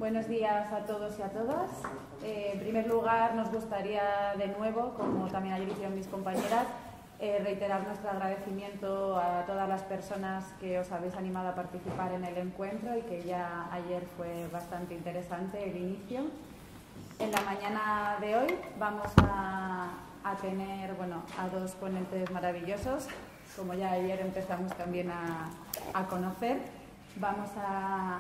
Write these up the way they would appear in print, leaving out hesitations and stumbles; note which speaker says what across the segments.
Speaker 1: Buenos días a todos y a todas. En primer lugar, nos gustaría de nuevo, como también ayer hicieron mis compañeras, reiterar nuestro agradecimiento a todas las personas que os habéis animado a participar en el encuentro y que ya ayer fue bastante interesante el inicio. En la mañana de hoy vamos a tener a dos ponentes maravillosos, como ya ayer empezamos también a conocer. Vamos a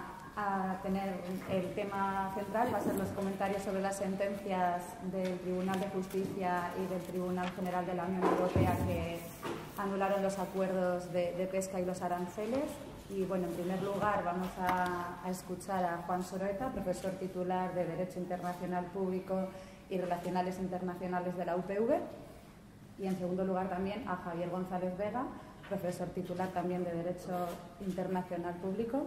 Speaker 1: tener el tema central, va a ser los comentarios sobre las sentencias del Tribunal de Justicia y del Tribunal General de la Unión Europea que anularon los acuerdos de pesca y los aranceles. Y bueno, en primer lugar vamos a escuchar a Juan Soroeta, profesor titular de Derecho Internacional Público y Relaciones Internacionales de la UPV. Y en segundo lugar también a Javier González Vega, profesor titular también de Derecho Internacional Público.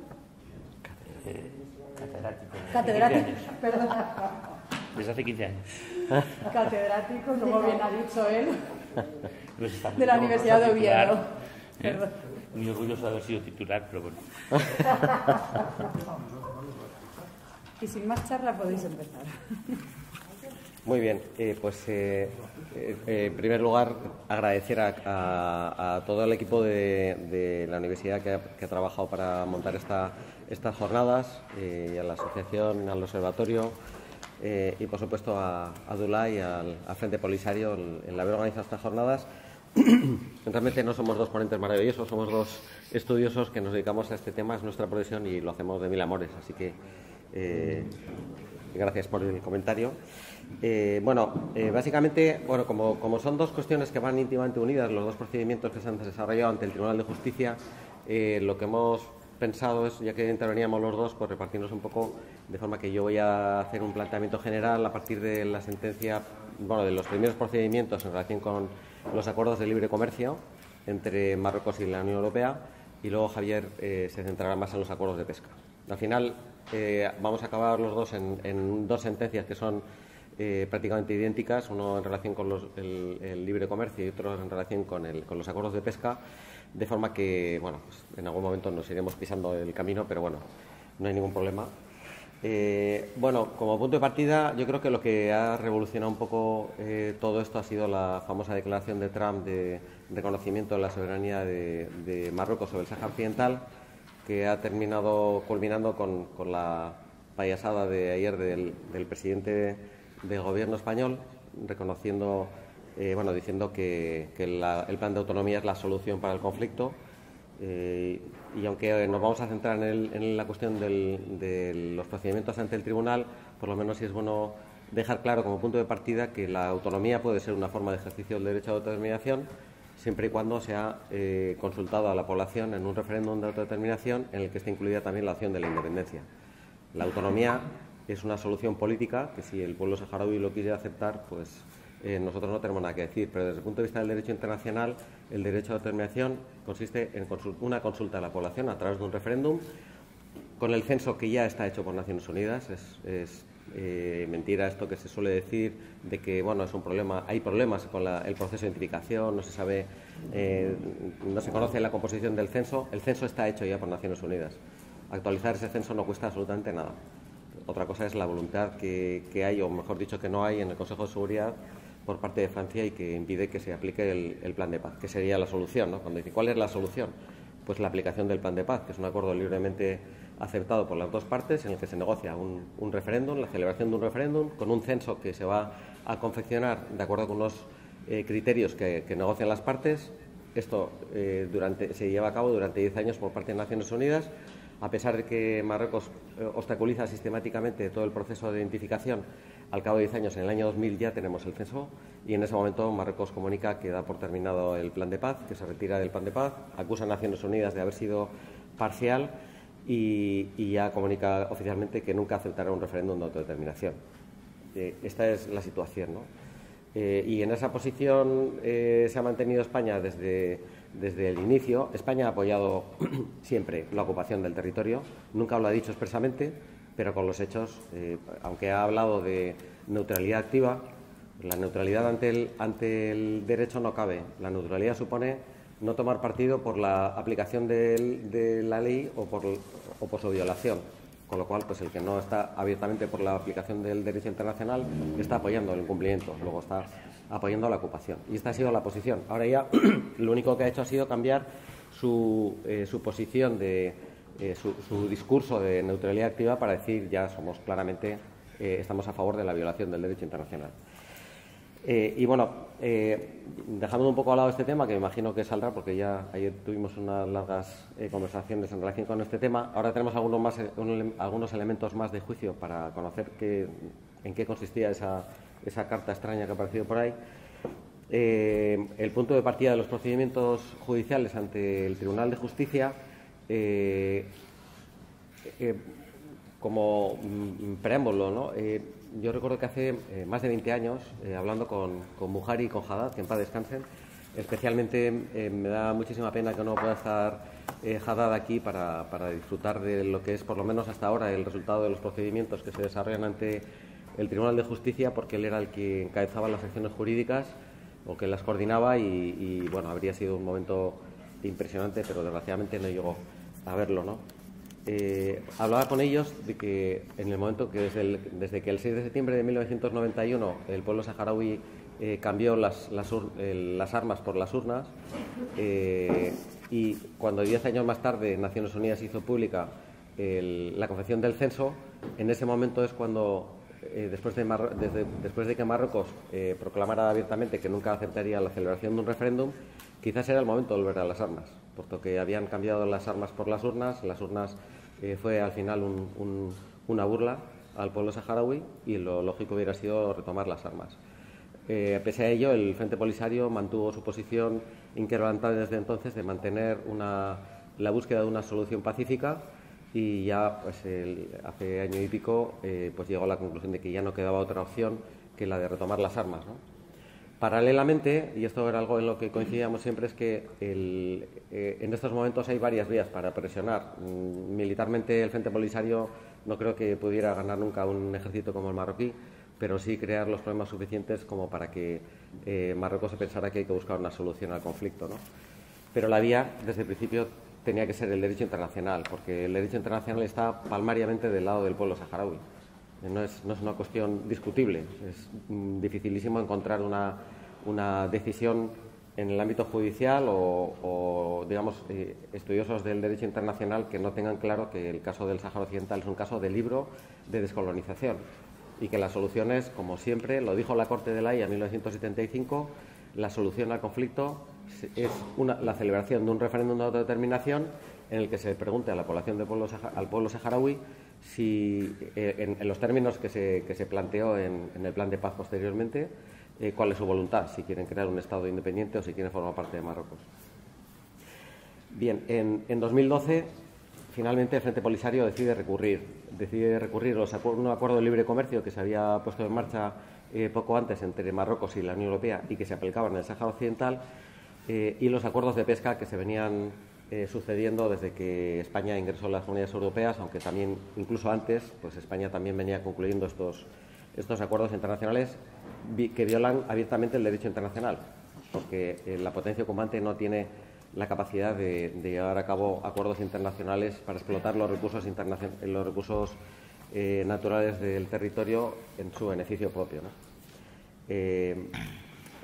Speaker 1: Catedrático, perdón.
Speaker 2: Desde hace 15 años.
Speaker 1: Catedrático, como bien ha dicho él, de la Universidad de Oviedo.
Speaker 2: Muy orgulloso de haber sido titular, pero bueno.
Speaker 1: Y sin más charla podéis empezar.
Speaker 3: Muy bien, en primer lugar agradecer a todo el equipo de la universidad que ha trabajado para montar estas jornadas, y a la asociación, al observatorio y por supuesto a Dula y al Frente Polisario el haber organizado estas jornadas. Realmente no somos dos ponentes maravillosos, somos dos estudiosos que nos dedicamos a este tema, es nuestra profesión y lo hacemos de mil amores, así que gracias por el comentario. Básicamente, como son dos cuestiones que van íntimamente unidas, los dos procedimientos que se han desarrollado ante el Tribunal de Justicia, lo que hemos pensado es, ya que interveníamos los dos, pues repartirnos un poco, de forma que yo voy a hacer un planteamiento general a partir de la sentencia, de los primeros procedimientos en relación con los acuerdos de libre comercio entre Marruecos y la Unión Europea, y luego Javier se centrará más en los acuerdos de pesca. Al final vamos a acabar los dos en dos sentencias que son prácticamente idénticas, uno en relación con el libre comercio y otro en relación con los acuerdos de pesca, de forma que pues en algún momento nos iremos pisando el camino, pero no hay ningún problema. Como punto de partida, yo creo que lo que ha revolucionado un poco todo esto ha sido la famosa declaración de Trump de reconocimiento de la soberanía de Marruecos sobre el Sáhara Occidental, que ha terminado culminando con la payasada de ayer del presidente del gobierno español, reconociendo, diciendo que el plan de autonomía es la solución para el conflicto. Y aunque nos vamos a centrar en la cuestión de los procedimientos ante el tribunal, por lo menos sí es bueno dejar claro como punto de partida que la autonomía puede ser una forma de ejercicio del derecho a la autodeterminación, siempre y cuando se ha consultado a la población en un referéndum de autodeterminación en el que esté incluida también la opción de la independencia. La autonomía es una solución política que, si el pueblo saharaui lo quiere aceptar, pues nosotros no tenemos nada que decir, pero desde el punto de vista del derecho internacional, el derecho a la determinación consiste en una consulta a la población a través de un referéndum, con el censo que ya está hecho por Naciones Unidas. Es mentira esto que se suele decir de que es un problema. Hay problemas con el proceso de identificación, no se sabe, no se conoce la composición del censo. El censo está hecho ya por Naciones Unidas. Actualizar ese censo no cuesta absolutamente nada. Otra cosa es la voluntad que hay, o mejor dicho, que no hay en el Consejo de Seguridad por parte de Francia y que impide que se aplique el plan de paz, que sería la solución, ¿no? Cuando dice, ¿cuál es la solución? Pues la aplicación del plan de paz, que es un acuerdo libremente aceptado por las dos partes, en el que se negocia un referéndum, la celebración de un referéndum, con un censo que se va a confeccionar de acuerdo con unos criterios que negocian las partes. Esto se lleva a cabo durante 10 años por parte de Naciones Unidas. A pesar de que Marruecos obstaculiza sistemáticamente todo el proceso de identificación, al cabo de 10 años, en el año 2000, ya tenemos el censo, y en ese momento Marruecos comunica que da por terminado el plan de paz, que se retira del plan de paz, acusa a Naciones Unidas de haber sido parcial y ya comunica oficialmente que nunca aceptará un referéndum de autodeterminación. Esta es la situación, ¿no? Y en esa posición se ha mantenido España desde el inicio. España ha apoyado siempre la ocupación del territorio, nunca lo ha dicho expresamente, pero con los hechos, aunque ha hablado de neutralidad activa, la neutralidad ante el derecho no cabe. La neutralidad supone no tomar partido por la aplicación de la ley o por su violación. con lo cual pues el que no está abiertamente por la aplicación del derecho internacional está apoyando el incumplimiento, luego está apoyando la ocupación. Y esta ha sido la posición. Ahora ya lo único que ha hecho ha sido cambiar su posición, su discurso de neutralidad activa para decir ya somos claramente, estamos a favor de la violación del derecho internacional. Y bueno, dejando un poco al lado este tema, que me imagino que saldrá porque ya ayer tuvimos unas largas conversaciones en relación con este tema, ahora tenemos algunos elementos más de juicio para conocer en qué consistía esa carta extraña que ha aparecido por ahí. El punto de partida de los procedimientos judiciales ante el Tribunal de Justicia, como preámbulo, ¿no? Yo recuerdo que hace más de 20 años, hablando con Buhari y con Haddad, que en paz descansen, especialmente me da muchísima pena que no pueda estar Haddad aquí para disfrutar de lo que es, por lo menos hasta ahora, el resultado de los procedimientos que se desarrollan ante el Tribunal de Justicia, porque él era el que encabezaba las acciones jurídicas o que las coordinaba y bueno, habría sido un momento impresionante, pero desgraciadamente no llegó a verlo, ¿no? Hablaba con ellos de que en el momento que desde que el 6 de septiembre de 1991 el pueblo saharaui cambió las armas por las urnas y cuando 10 años más tarde Naciones Unidas hizo pública la confección del censo, en ese momento es cuando, después de que Marruecos proclamara abiertamente que nunca aceptaría la celebración de un referéndum, quizás era el momento de volver a las armas, puesto que habían cambiado las armas por las urnas. Las urnas fue al final una burla al pueblo saharaui y lo lógico hubiera sido retomar las armas. Pese a ello, el Frente Polisario mantuvo su posición inquebrantable desde entonces de mantener la búsqueda de una solución pacífica y ya pues, hace año y pico pues llegó a la conclusión de que ya no quedaba otra opción que la de retomar las armas, ¿no? Paralelamente, y esto era algo en lo que coincidíamos siempre, es que en estos momentos hay varias vías para presionar. Militarmente el Frente Polisario no creo que pudiera ganar nunca un ejército como el marroquí, pero sí crear los problemas suficientes como para que Marruecos se pensara que hay que buscar una solución al conflicto, ¿no? Pero la vía, desde el principio, tenía que ser el derecho internacional, porque el derecho internacional está palmariamente del lado del pueblo saharaui. No es una cuestión discutible. Es dificilísimo encontrar una decisión en el ámbito judicial o digamos, estudiosos del derecho internacional que no tengan claro que el caso del Sáhara Occidental es un caso de libro de descolonización y que las soluciones, como siempre, lo dijo la Corte de la Haya en 1975, la solución al conflicto es la celebración de un referéndum de autodeterminación en el que se pregunte a la población al pueblo saharaui si, en los términos que se planteó en el plan de paz posteriormente, cuál es su voluntad, si quieren crear un Estado independiente o si quieren formar parte de Marruecos. Bien, en 2012, finalmente el Frente Polisario decide recurrir un acuerdo de libre comercio que se había puesto en marcha poco antes entre Marruecos y la Unión Europea y que se aplicaba en el Sáhara Occidental, y los acuerdos de pesca que se venían sucediendo desde que España ingresó en las Comunidades Europeas, aunque también, incluso antes, pues España también venía concluyendo estos acuerdos internacionales que violan abiertamente el derecho internacional, porque la potencia ocupante no tiene la capacidad de llevar a cabo acuerdos internacionales para explotar los recursos naturales del territorio en su beneficio propio, ¿no?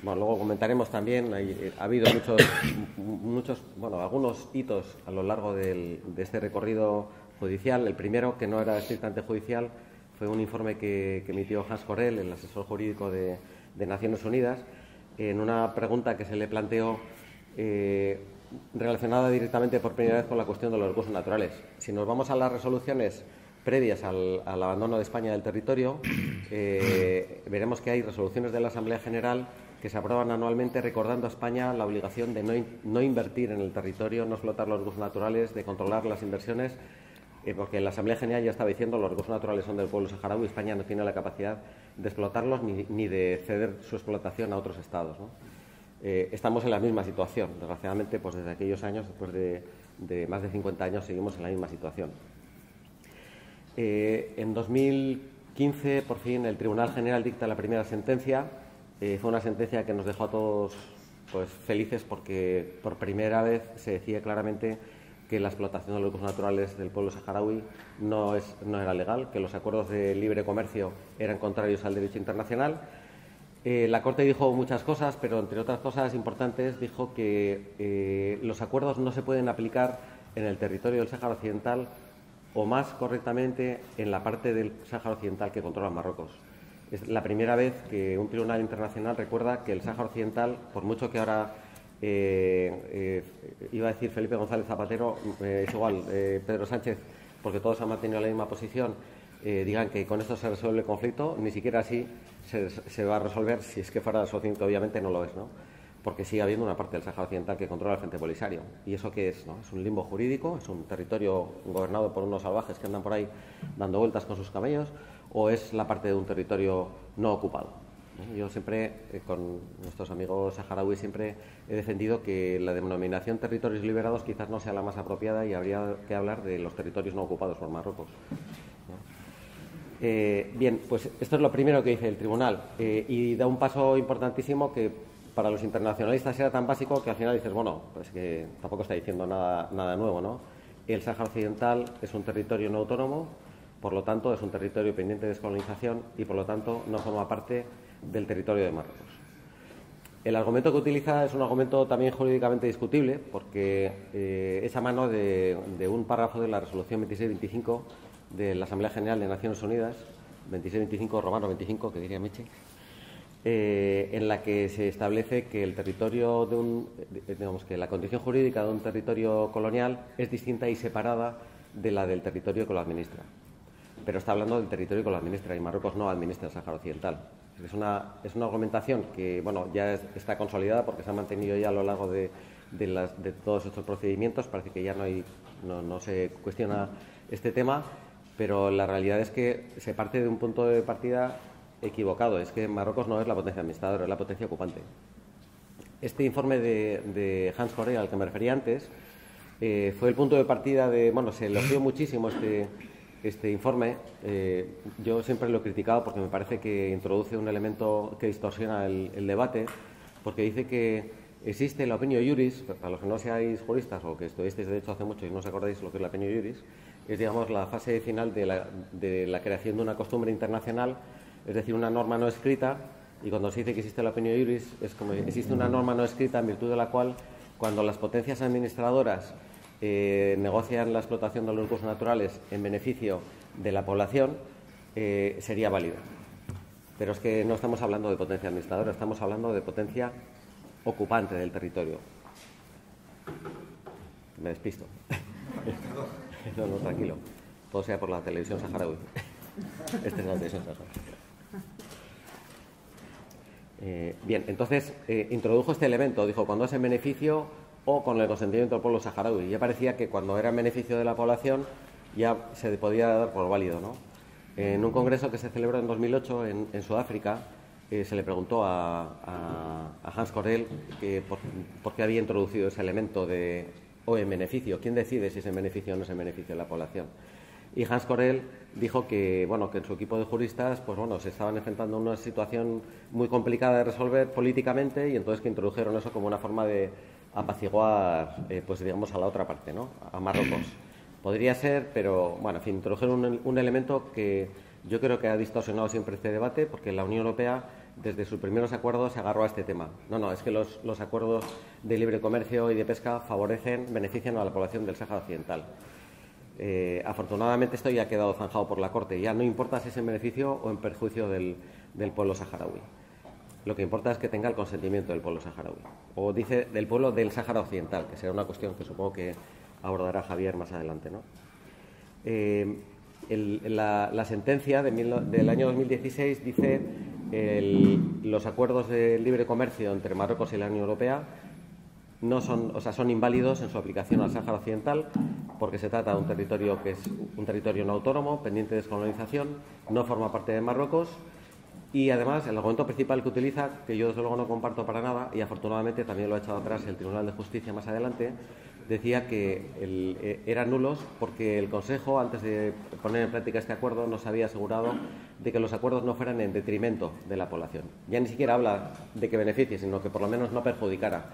Speaker 3: Bueno, luego comentaremos también, ha habido algunos hitos a lo largo de este recorrido judicial. El primero, que no era estrictamente judicial, fue un informe que emitió Hans Corell, el asesor jurídico de Naciones Unidas, en una pregunta que se le planteó relacionada directamente por primera vez con la cuestión de los recursos naturales. Si nos vamos a las resoluciones previas al abandono de España del territorio, veremos que hay resoluciones de la Asamblea General que se aprueban anualmente recordando a España la obligación de no invertir en el territorio, no explotar los recursos naturales, de controlar las inversiones, porque la Asamblea General ya estaba diciendo que los recursos naturales son del pueblo saharaui y España no tiene la capacidad de explotarlos ni de ceder su explotación a otros estados, ¿no? Estamos en la misma situación. Desgraciadamente, pues desde aquellos años, después de más de 50 años, seguimos en la misma situación. En 2015, por fin, el Tribunal General dicta la primera sentencia. Fue una sentencia que nos dejó a todos pues felices porque por primera vez se decía claramente que la explotación de los recursos naturales del pueblo saharaui no era legal, que los acuerdos de libre comercio eran contrarios al derecho internacional. La Corte dijo muchas cosas, pero entre otras cosas importantes dijo que los acuerdos no se pueden aplicar en el territorio del Sáhara Occidental o, más correctamente, en la parte del Sáhara Occidental que controla Marruecos. Es la primera vez que un tribunal internacional recuerda que el Sáhara Occidental, por mucho que ahora iba a decir Felipe González Zapatero, es igual, Pedro Sánchez, porque todos han mantenido la misma posición, digan que con esto se resuelve el conflicto, ni siquiera así se va a resolver. Si es que fuera Occidente, obviamente no lo es, ¿no? Porque sigue habiendo una parte del Sáhara Occidental que controla el Frente Polisario. ¿Y eso qué es? ¿No? Es un limbo jurídico, es un territorio gobernado por unos salvajes que andan por ahí dando vueltas con sus camellos, o es la parte de un territorio no ocupado. Yo siempre, con nuestros amigos saharauis, siempre he defendido que la denominación territorios liberados quizás no sea la más apropiada y habría que hablar de los territorios no ocupados por Marruecos. Bien, pues esto es lo primero que dice el tribunal y da un paso importantísimo que para los internacionalistas era tan básico que al final dices, bueno, pues que tampoco está diciendo nada nuevo, ¿no? El Sáhara Occidental es un territorio no autónomo, por lo tanto es un territorio pendiente de descolonización y por lo tanto no forma parte del territorio de Marruecos. El argumento que utiliza es un argumento también jurídicamente discutible porque es a mano de un párrafo de la resolución 2625 de la Asamblea General de Naciones Unidas, 2625 romano 25, que diría Meche, en la que se establece que el territorio digamos que la condición jurídica de un territorio colonial es distinta y separada de la del territorio que lo administra. Pero está hablando del territorio que lo administra y Marruecos no administra el Sáhara Occidental. Es una argumentación que, bueno, ya está consolidada porque se ha mantenido ya a lo largo de todos estos procedimientos. Parece que ya no se cuestiona este tema, pero la realidad es que se parte de un punto de partida equivocado. Es que Marruecos no es la potencia administradora, es la potencia ocupante. Este informe de Hans Corell, al que me refería antes, fue el punto de partida se elogió muchísimo este informe. Yo siempre lo he criticado porque me parece que introduce un elemento que distorsiona el debate, porque dice que existe la opinio juris, para los que no seáis juristas o que estudiasteis de hecho hace mucho y no os acordáis lo que es la opinio juris, es, digamos, la fase final de la creación de una costumbre internacional, es decir, una norma no escrita, y cuando se dice que existe la opinio juris es como existe una norma no escrita en virtud de la cual, cuando las potencias administradoras negocian la explotación de los recursos naturales en beneficio de la población, sería válido. Pero es que no estamos hablando de potencia administradora, estamos hablando de potencia ocupante del territorio. Me despisto. No, tranquilo. Todo sea por la televisión saharaui. Esta es la televisión saharaui. Bien, entonces introdujo este elemento. Dijo, cuando es en beneficio o con el consentimiento del pueblo saharaui. Ya parecía que cuando era en beneficio de la población ya se podía dar por válido, ¿no? En un congreso que se celebró en 2008 en Sudáfrica, se le preguntó a Hans Corell por qué había introducido ese elemento de o en beneficio. ¿Quién decide si es en beneficio o no es en beneficio de la población? Y Hans Corell dijo que en su equipo de juristas se estaban enfrentando a una situación muy complicada de resolver políticamente y entonces que introdujeron eso como una forma de apaciguar digamos a la otra parte, ¿no? A Marruecos. Podría ser, pero en fin, introdujeron un elemento que yo creo que ha distorsionado siempre este debate, porque la Unión Europea desde sus primeros acuerdos se agarró a este tema. No, es que los acuerdos de libre comercio y de pesca benefician a la población del Sáhara Occidental. Afortunadamente esto ya ha quedado zanjado por la Corte. Ya no importa si es en beneficio o en perjuicio del pueblo saharaui. Lo que importa es que tenga el consentimiento del pueblo saharaui. O dice del pueblo del Sáhara Occidental, que será una cuestión que supongo que abordará Javier más adelante, ¿no? La sentencia del año 2016 dice los acuerdos de libre comercio entre Marruecos y la Unión Europea son inválidos en su aplicación al Sáhara Occidental porque se trata de un territorio que es un territorio no autónomo, pendiente de descolonización, no forma parte de Marruecos y además el argumento principal que utiliza, que yo desde luego no comparto para nada y afortunadamente también lo ha echado atrás el Tribunal de Justicia más adelante, decía que eran nulos porque el Consejo, antes de poner en práctica este acuerdo, no se había asegurado de que los acuerdos no fueran en detrimento de la población. Ya ni siquiera habla de que beneficie, sino que por lo menos no perjudicara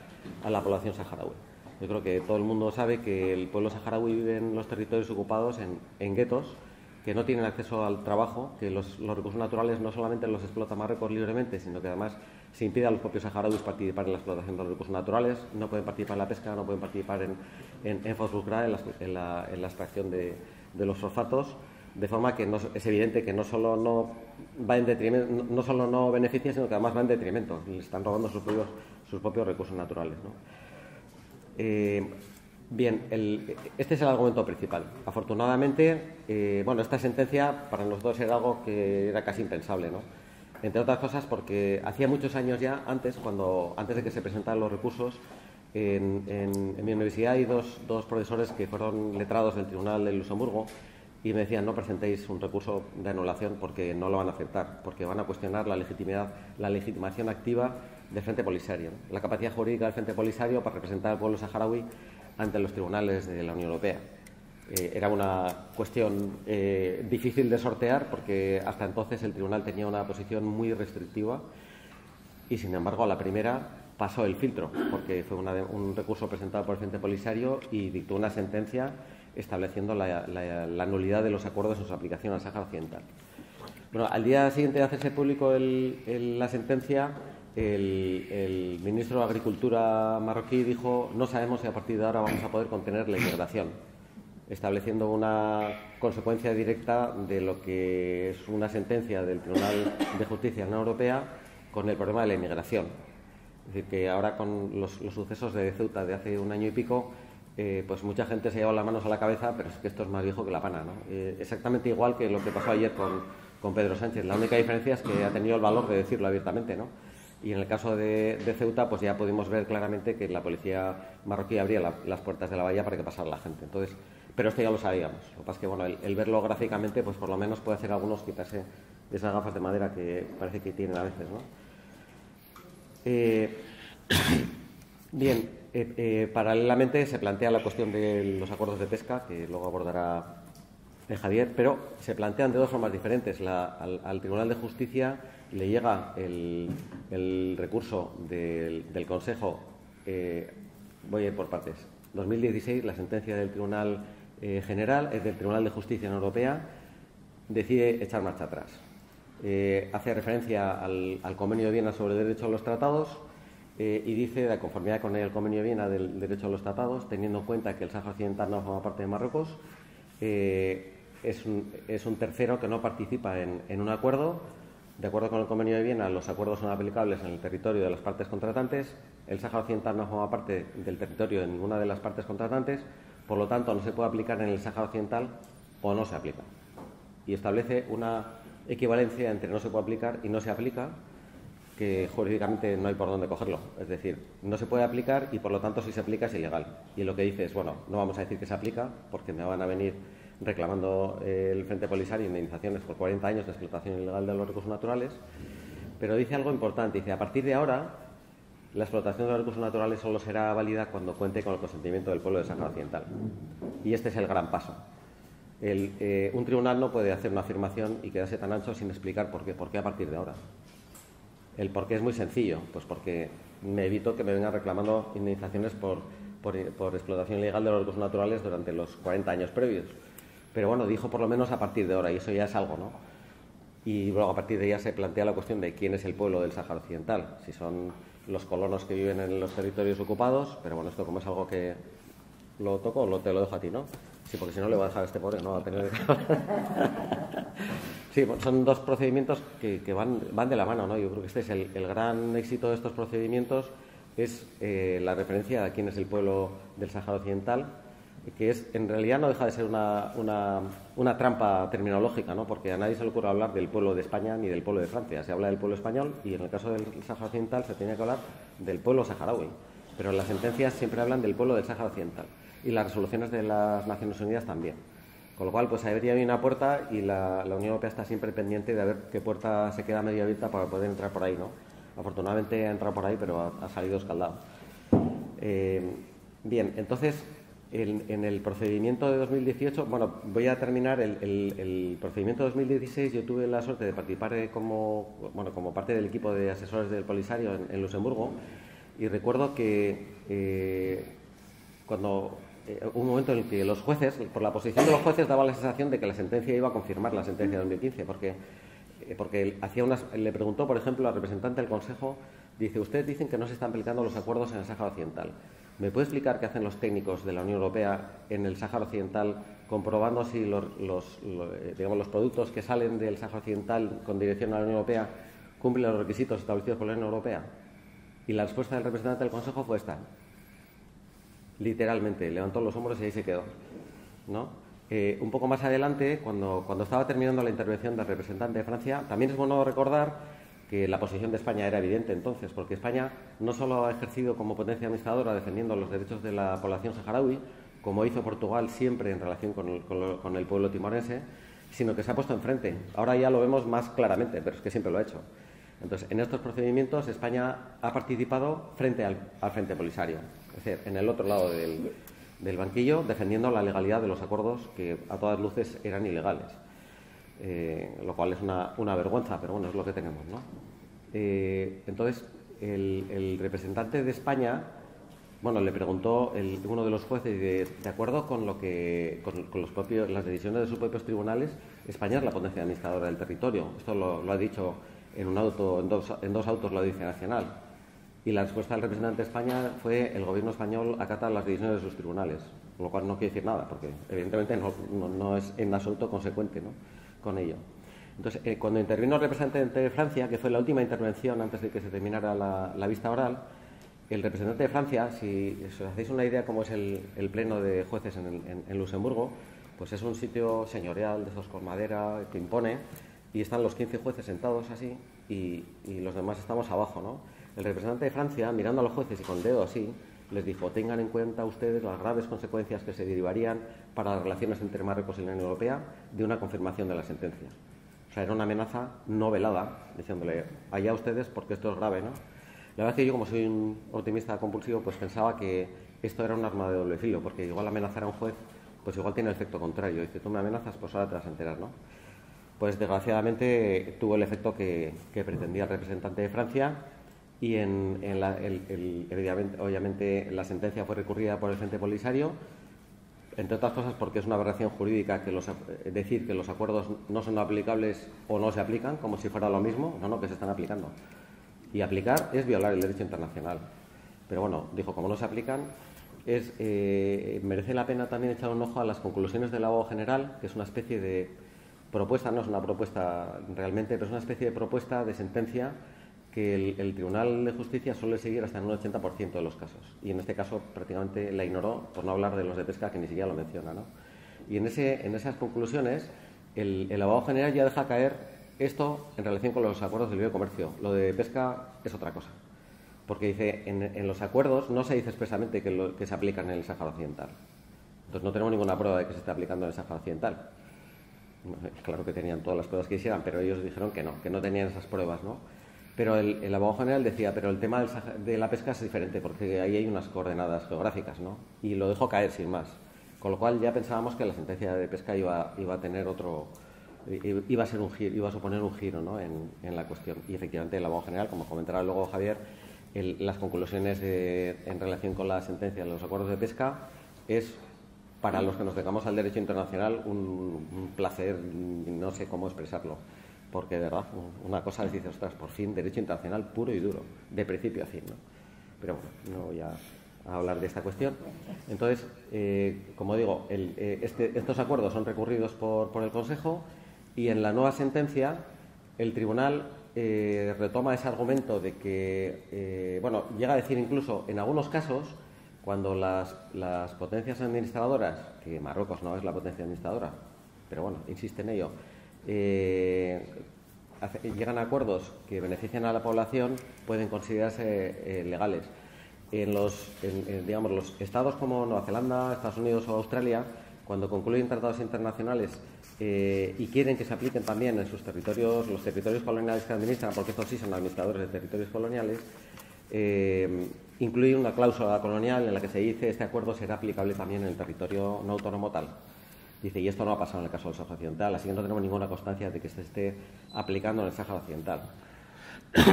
Speaker 3: a la población saharaui. Yo creo que todo el mundo sabe que el pueblo saharaui vive en los territorios ocupados en guetos, que no tienen acceso al trabajo, que los recursos naturales no solamente los explota Marruecos libremente, sino que además se impide a los propios saharauis participar en la explotación de los recursos naturales, no pueden participar en la pesca, no pueden participar en fosfugrar, en la extracción de los fosfatos, de forma que es evidente que no solo no va en detrimento, no solo no beneficia, sino que además va en detrimento, y le están robando sus propios recursos naturales, ¿no? Bien, este es el argumento principal. Afortunadamente, bueno, esta sentencia para nosotros era algo que era casi impensable, ¿no? Entre otras cosas porque hacía muchos años ya, antes de que se presentaran los recursos, en mi universidad hay dos profesores que fueron letrados del Tribunal de Luxemburgo y me decían: no presentéis un recurso de anulación porque no lo van a aceptar, porque van a cuestionar la legitimación activa del Frente Polisario, la capacidad jurídica del Frente Polisario para representar al pueblo saharaui ante los tribunales de la Unión Europea. Era una cuestión difícil de sortear porque hasta entonces el tribunal tenía una posición muy restrictiva y, sin embargo, a la primera pasó el filtro porque fue un recurso presentado por el Frente Polisario y dictó una sentencia estableciendo la nulidad de los acuerdos en su aplicación al Sáhara Occidental. Bueno, al día siguiente de hacerse público la sentencia, el ministro de Agricultura marroquí dijo: no sabemos si a partir de ahora vamos a poder contener la inmigración, estableciendo una consecuencia directa de lo que es una sentencia del Tribunal de Justicia de la Unión Europea con el problema de la inmigración. Es decir, que ahora con los sucesos de Ceuta de hace un año y pico, pues mucha gente se lleva las manos a la cabeza, pero es que esto es más viejo que la pana, ¿no? Exactamente igual que lo que pasó ayer con Pedro Sánchez. La única diferencia es que ha tenido el valor de decirlo abiertamente, ¿no? Y en el caso de Ceuta, pues ya pudimos ver claramente que la policía marroquí abría las puertas de la valla para que pasara la gente. Entonces, pero esto ya lo sabíamos. Lo que pasa es que, bueno, el verlo gráficamente, pues por lo menos puede hacer a algunos quitarse esas gafas de madera que parece que tienen a veces, ¿no? Bien, paralelamente se plantea la cuestión de los acuerdos de pesca, que luego abordará Javier, pero se plantean de dos formas diferentes. Al Tribunal de Justicia le llega el recurso del Consejo, voy a ir por partes. 2016, la sentencia del Tribunal General, del Tribunal de Justicia Europea, decide echar marcha atrás. Hace referencia al Convenio de Viena sobre el derecho a los tratados y dice, de conformidad con el Convenio de Viena del derecho a los tratados, teniendo en cuenta que el Sáhara Occidental no forma parte de Marruecos, es un tercero que no participa en un acuerdo. De acuerdo con el Convenio de Viena, los acuerdos son aplicables en el territorio de las partes contratantes. El Sáhara Occidental no forma parte del territorio de ninguna de las partes contratantes, por lo tanto no se puede aplicar en el Sáhara Occidental o no se aplica. Y establece una equivalencia entre no se puede aplicar y no se aplica, que jurídicamente no hay por dónde cogerlo. Es decir, no se puede aplicar y por lo tanto si se aplica es ilegal. Y lo que dice es, bueno, no vamos a decir que se aplica porque me van a venir reclamando el Frente Polisario indemnizaciones por 40 años de explotación ilegal de los recursos naturales, pero dice algo importante. Dice: a partir de ahora, la explotación de los recursos naturales solo será válida cuando cuente con el consentimiento del pueblo del Sáhara Occidental. Y este es el gran paso. Un tribunal no puede hacer una afirmación y quedarse tan ancho sin explicar por qué. ¿Por qué a partir de ahora? El por qué es muy sencillo. Pues porque me evito que me vengan reclamando indemnizaciones por explotación ilegal de los recursos naturales durante los 40 años previos. Pero bueno, dijo por lo menos a partir de ahora, y eso ya es algo, ¿no? Y luego a partir de ahí se plantea la cuestión de quién es el pueblo del Sáhara Occidental, si son los colonos que viven en los territorios ocupados, pero bueno, esto como es algo que lo toco, te lo dejo a ti, ¿no? Sí, porque si no le voy a dejar a este pobre, no va a tener... Sí, son dos procedimientos que van de la mano, ¿no? Yo creo que este es el gran éxito de estos procedimientos, es la referencia a quién es el pueblo del Sáhara Occidental, que es, en realidad no deja de ser una trampa terminológica, ¿no? Porque a nadie se le ocurre hablar del pueblo de España ni del pueblo de Francia. Se habla del pueblo español y en el caso del Sáhara Occidental se tenía que hablar del pueblo saharaui. Pero las sentencias siempre hablan del pueblo del Sáhara Occidental y las resoluciones de las Naciones Unidas también. Con lo cual, pues habría una puerta y la Unión Europea está siempre pendiente de ver qué puerta se queda medio abierta para poder entrar por ahí, ¿no? Afortunadamente ha entrado por ahí, pero ha salido escaldado. Bien, entonces... En el procedimiento de 2018, bueno, voy a terminar el procedimiento de 2016. Yo tuve la suerte de participar como parte del equipo de asesores del Polisario en Luxemburgo, y recuerdo que cuando un momento en el que los jueces, por la posición de los jueces, daba la sensación de que la sentencia iba a confirmar la sentencia de 2015, porque le preguntó, por ejemplo, al representante del Consejo, dice, ustedes dicen que no se están aplicando los acuerdos en el Sáhara Occidental. ¿Me puede explicar qué hacen los técnicos de la Unión Europea en el Sáhara Occidental comprobando si los productos que salen del Sáhara Occidental con dirección a la Unión Europea cumplen los requisitos establecidos por la Unión Europea? Y la respuesta del representante del Consejo fue esta. Literalmente, levantó los hombros y ahí se quedó, ¿no? Un poco más adelante, cuando estaba terminando la intervención del representante de Francia, también es bueno recordar que la posición de España era evidente entonces, porque España no solo ha ejercido como potencia administradora defendiendo los derechos de la población saharaui, como hizo Portugal siempre en relación con el pueblo timorense, sino que se ha puesto enfrente. Ahora ya lo vemos más claramente, pero es que siempre lo ha hecho. Entonces, en estos procedimientos España ha participado frente al Frente Polisario, es decir, en el otro lado del banquillo, defendiendo la legalidad de los acuerdos que a todas luces eran ilegales. Lo cual es una vergüenza, pero bueno, es lo que tenemos, ¿no? Entonces, el representante de España, bueno, le preguntó uno de los jueces, de acuerdo con las decisiones de sus propios tribunales, España es la potencia administradora del territorio. Esto lo ha dicho en un auto, en dos autos la Audiencia Nacional. Y la respuesta del representante de España fue el gobierno español acata las decisiones de sus tribunales, lo cual no quiere decir nada, porque evidentemente no es en absoluto consecuente, ¿no?, con ello. Entonces, cuando intervino el representante de Francia, que fue la última intervención antes de que se terminara la vista oral, el representante de Francia, si os hacéis una idea cómo es el pleno de jueces en Luxemburgo, pues es un sitio señorial, de esos con madera, que impone, y están los 15 jueces sentados así, y los demás estamos abajo, ¿no? El representante de Francia, mirando a los jueces y con el dedo así, les dijo, tengan en cuenta ustedes las graves consecuencias que se derivarían para las relaciones entre Marruecos y la Unión Europea de una confirmación de la sentencia. O sea, era una amenaza no velada, diciéndole, allá ustedes porque esto es grave, ¿no? La verdad es que yo, como soy un optimista compulsivo, pues pensaba que esto era un arma de doble filo, porque igual amenazar a un juez, pues igual tiene el efecto contrario. Dice, tú me amenazas, pues ahora te vas a enterar, ¿no? Pues desgraciadamente tuvo el efecto que pretendía el representante de Francia. Y obviamente la sentencia fue recurrida por el Frente Polisario, entre otras cosas porque es una aberración jurídica decir que los acuerdos no son aplicables o no se aplican, como si fuera lo mismo, no, que se están aplicando. Y aplicar es violar el derecho internacional. Pero bueno, dijo, como no se aplican, merece la pena también echar un ojo a las conclusiones del abogado general, que es una especie de propuesta, no es una propuesta realmente, pero es una especie de propuesta de sentencia que el Tribunal de Justicia suele seguir hasta en un 80% de los casos. Y en este caso prácticamente la ignoró, por no hablar de los de pesca, que ni siquiera lo menciona, ¿no? Y en esas conclusiones el abogado general ya deja caer esto en relación con los acuerdos de libre comercio. Lo de pesca es otra cosa. Porque dice, en los acuerdos no se dice expresamente que se aplican en el Sáhara Occidental. Entonces no tenemos ninguna prueba de que se esté aplicando en el Sáhara Occidental. Claro que tenían todas las pruebas que quisieran, pero ellos dijeron que no tenían esas pruebas, ¿no? Pero el abogado general decía, pero el tema de la pesca es diferente, porque ahí hay unas coordenadas geográficas, ¿no? Y lo dejó caer sin más. Con lo cual ya pensábamos que la sentencia de pesca iba a tener iba a suponer un giro, ¿no?, en la cuestión. Y efectivamente el abogado general, como comentará luego Javier, las conclusiones en relación con la sentencia de los acuerdos de pesca es, para los que nos dedicamos al derecho internacional, un placer, no sé cómo expresarlo. Porque, de verdad, una cosa es, dice, ostras, por fin, derecho internacional puro y duro, de principio a fin, ¿no? Pero bueno, no voy a hablar de esta cuestión. Entonces, como digo, estos acuerdos son recurridos por el Consejo, y en la nueva sentencia el Tribunal retoma ese argumento de que, llega a decir incluso, en algunos casos, cuando las potencias administradoras, que Marruecos no es la potencia administradora, pero bueno, insiste en ello, llegan a acuerdos que benefician a la población, pueden considerarse legales. Los estados como Nueva Zelanda, Estados Unidos o Australia, cuando concluyen tratados internacionales y quieren que se apliquen también en sus territorios, los territorios coloniales que administran, porque estos sí son administradores de territorios coloniales, incluyen una cláusula colonial en la que se dice este acuerdo será aplicable también en el territorio no autónomo tal. Dice, y esto no ha pasado en el caso del Sáhara Occidental, así que no tenemos ninguna constancia de que se esté aplicando en el Sáhara Occidental.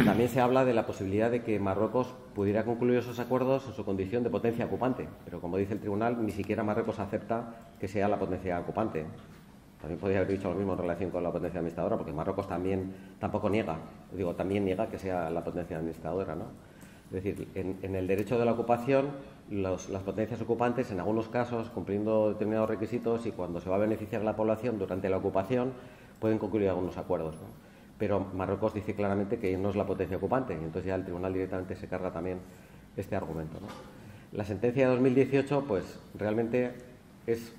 Speaker 3: También se habla de la posibilidad de que Marruecos pudiera concluir esos acuerdos en su condición de potencia ocupante, pero como dice el tribunal, ni siquiera Marruecos acepta que sea la potencia ocupante. También podría haber dicho lo mismo en relación con la potencia administradora, porque Marruecos tampoco niega, también niega que sea la potencia administradora, ¿no? Es decir, en el derecho de la ocupación, las potencias ocupantes, en algunos casos, cumpliendo determinados requisitos y cuando se va a beneficiar la población durante la ocupación, pueden concluir algunos acuerdos, ¿no? Pero Marruecos dice claramente que no es la potencia ocupante, y entonces ya el tribunal directamente se carga también este argumento, ¿no? La sentencia de 2018, pues realmente es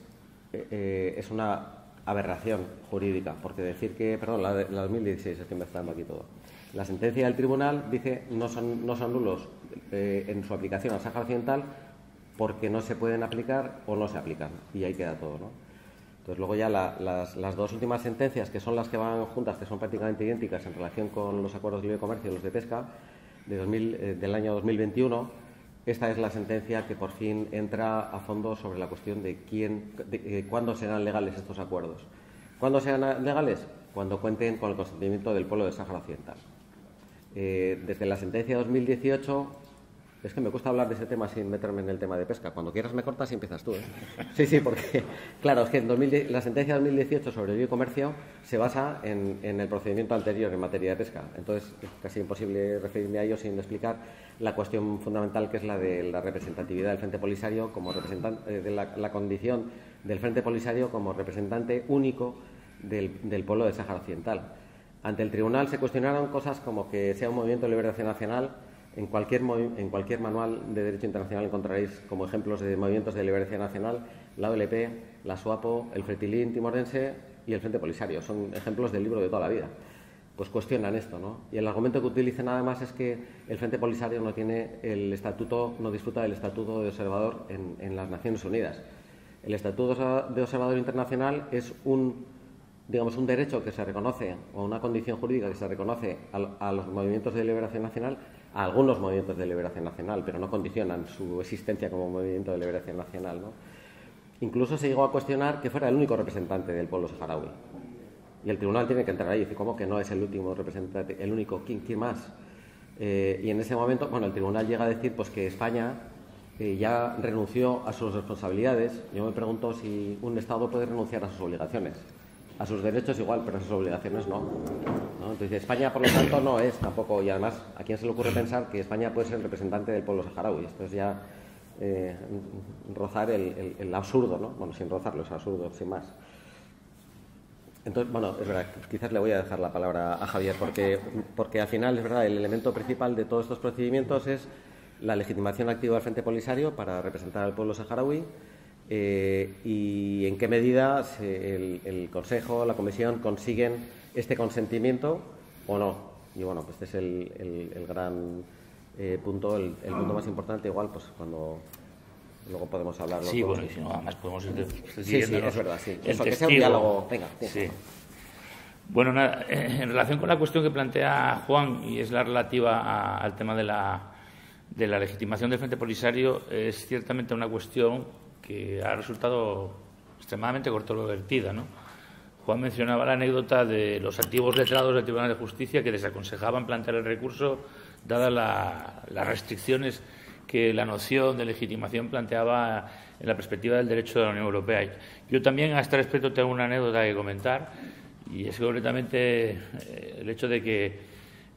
Speaker 3: una aberración jurídica, porque decir que, perdón, la 2016, estoy mezclando aquí todo. La sentencia del tribunal dice no son nulos en su aplicación al Sáhara Occidental porque no se pueden aplicar o no se aplican, y ahí queda todo, ¿no? Entonces, luego ya las dos últimas sentencias, que son las que van juntas, que son prácticamente idénticas en relación con los acuerdos de libre comercio y los de pesca, del año 2021, esta es la sentencia que por fin entra a fondo sobre la cuestión de cuándo serán legales estos acuerdos. ¿Cuándo serán legales? Cuando cuenten con el consentimiento del pueblo del Sáhara Occidental. Desde la sentencia de 2018... Es que me cuesta hablar de ese tema sin meterme en el tema de pesca. Cuando quieras me cortas y empiezas tú, ¿eh? Sí, porque, claro, es que la sentencia de 2018 sobre el biocomercio se basa en el procedimiento anterior en materia de pesca. Entonces, es casi imposible referirme a ello sin explicar la cuestión fundamental, que es la de la representatividad del Frente Polisario como representante, de la condición del Frente Polisario como representante único del pueblo del Sáhara Occidental. Ante el tribunal se cuestionaron cosas como que sea un movimiento de liberación nacional. En cualquier manual de Derecho Internacional encontraréis como ejemplos de movimientos de liberación nacional la OLP, la SWAPO, el Fretilin timorense y el Frente Polisario. Son ejemplos del libro de toda la vida. Pues cuestionan esto, ¿no? Y el argumento que utilizan además es que el Frente Polisario no disfruta del estatuto de observador en las Naciones Unidas. El estatuto de observador internacional es un derecho que se reconoce, o una condición jurídica que se reconoce a los movimientos de liberación nacional, a algunos movimientos de liberación nacional, pero no condicionan su existencia como movimiento de liberación nacional, ¿no? Incluso se llegó a cuestionar que fuera el único representante del pueblo saharaui. Y el tribunal tiene que entrar ahí y decir, ¿cómo que no es el último representante, el único? ¿Quién más? Y en ese momento, el tribunal llega a decir pues que España ya renunció a sus responsabilidades. Yo me pregunto si un Estado puede renunciar a sus obligaciones. A sus derechos igual, pero a sus obligaciones no. Entonces, España, por lo tanto, no es tampoco, y además, ¿a quién se le ocurre pensar que España puede ser el representante del pueblo saharaui? Esto es ya rozar el absurdo, ¿no? Bueno, sin rozarlo, es absurdo, sin más. Entonces, es verdad, quizás le voy a dejar la palabra a Javier, porque al final, es verdad, el elemento principal de todos estos procedimientos es la legitimación activa del Frente Polisario para representar al pueblo saharaui. Y en qué medida el Consejo, la Comisión consiguen este consentimiento o no. Y pues este es el gran punto, el punto más importante, igual pues cuando luego podemos hablar.
Speaker 2: Sí, bueno, y si no, además podemos ir
Speaker 3: sí, es verdad, sí. Eso, que sea un diálogo. Venga.
Speaker 2: Sí. Bueno, nada, en relación con la cuestión que plantea Juan, y es la relativa al tema de la legitimación del Frente Polisario, es ciertamente una cuestión que ha resultado extremadamente controvertida, ¿no? Juan mencionaba la anécdota de los antiguos letrados del Tribunal de Justicia que desaconsejaban plantear el recurso dadas las restricciones que la noción de legitimación planteaba en la perspectiva del derecho de la Unión Europea. Yo también a este respecto tengo una anécdota que comentar, y es concretamente el hecho de que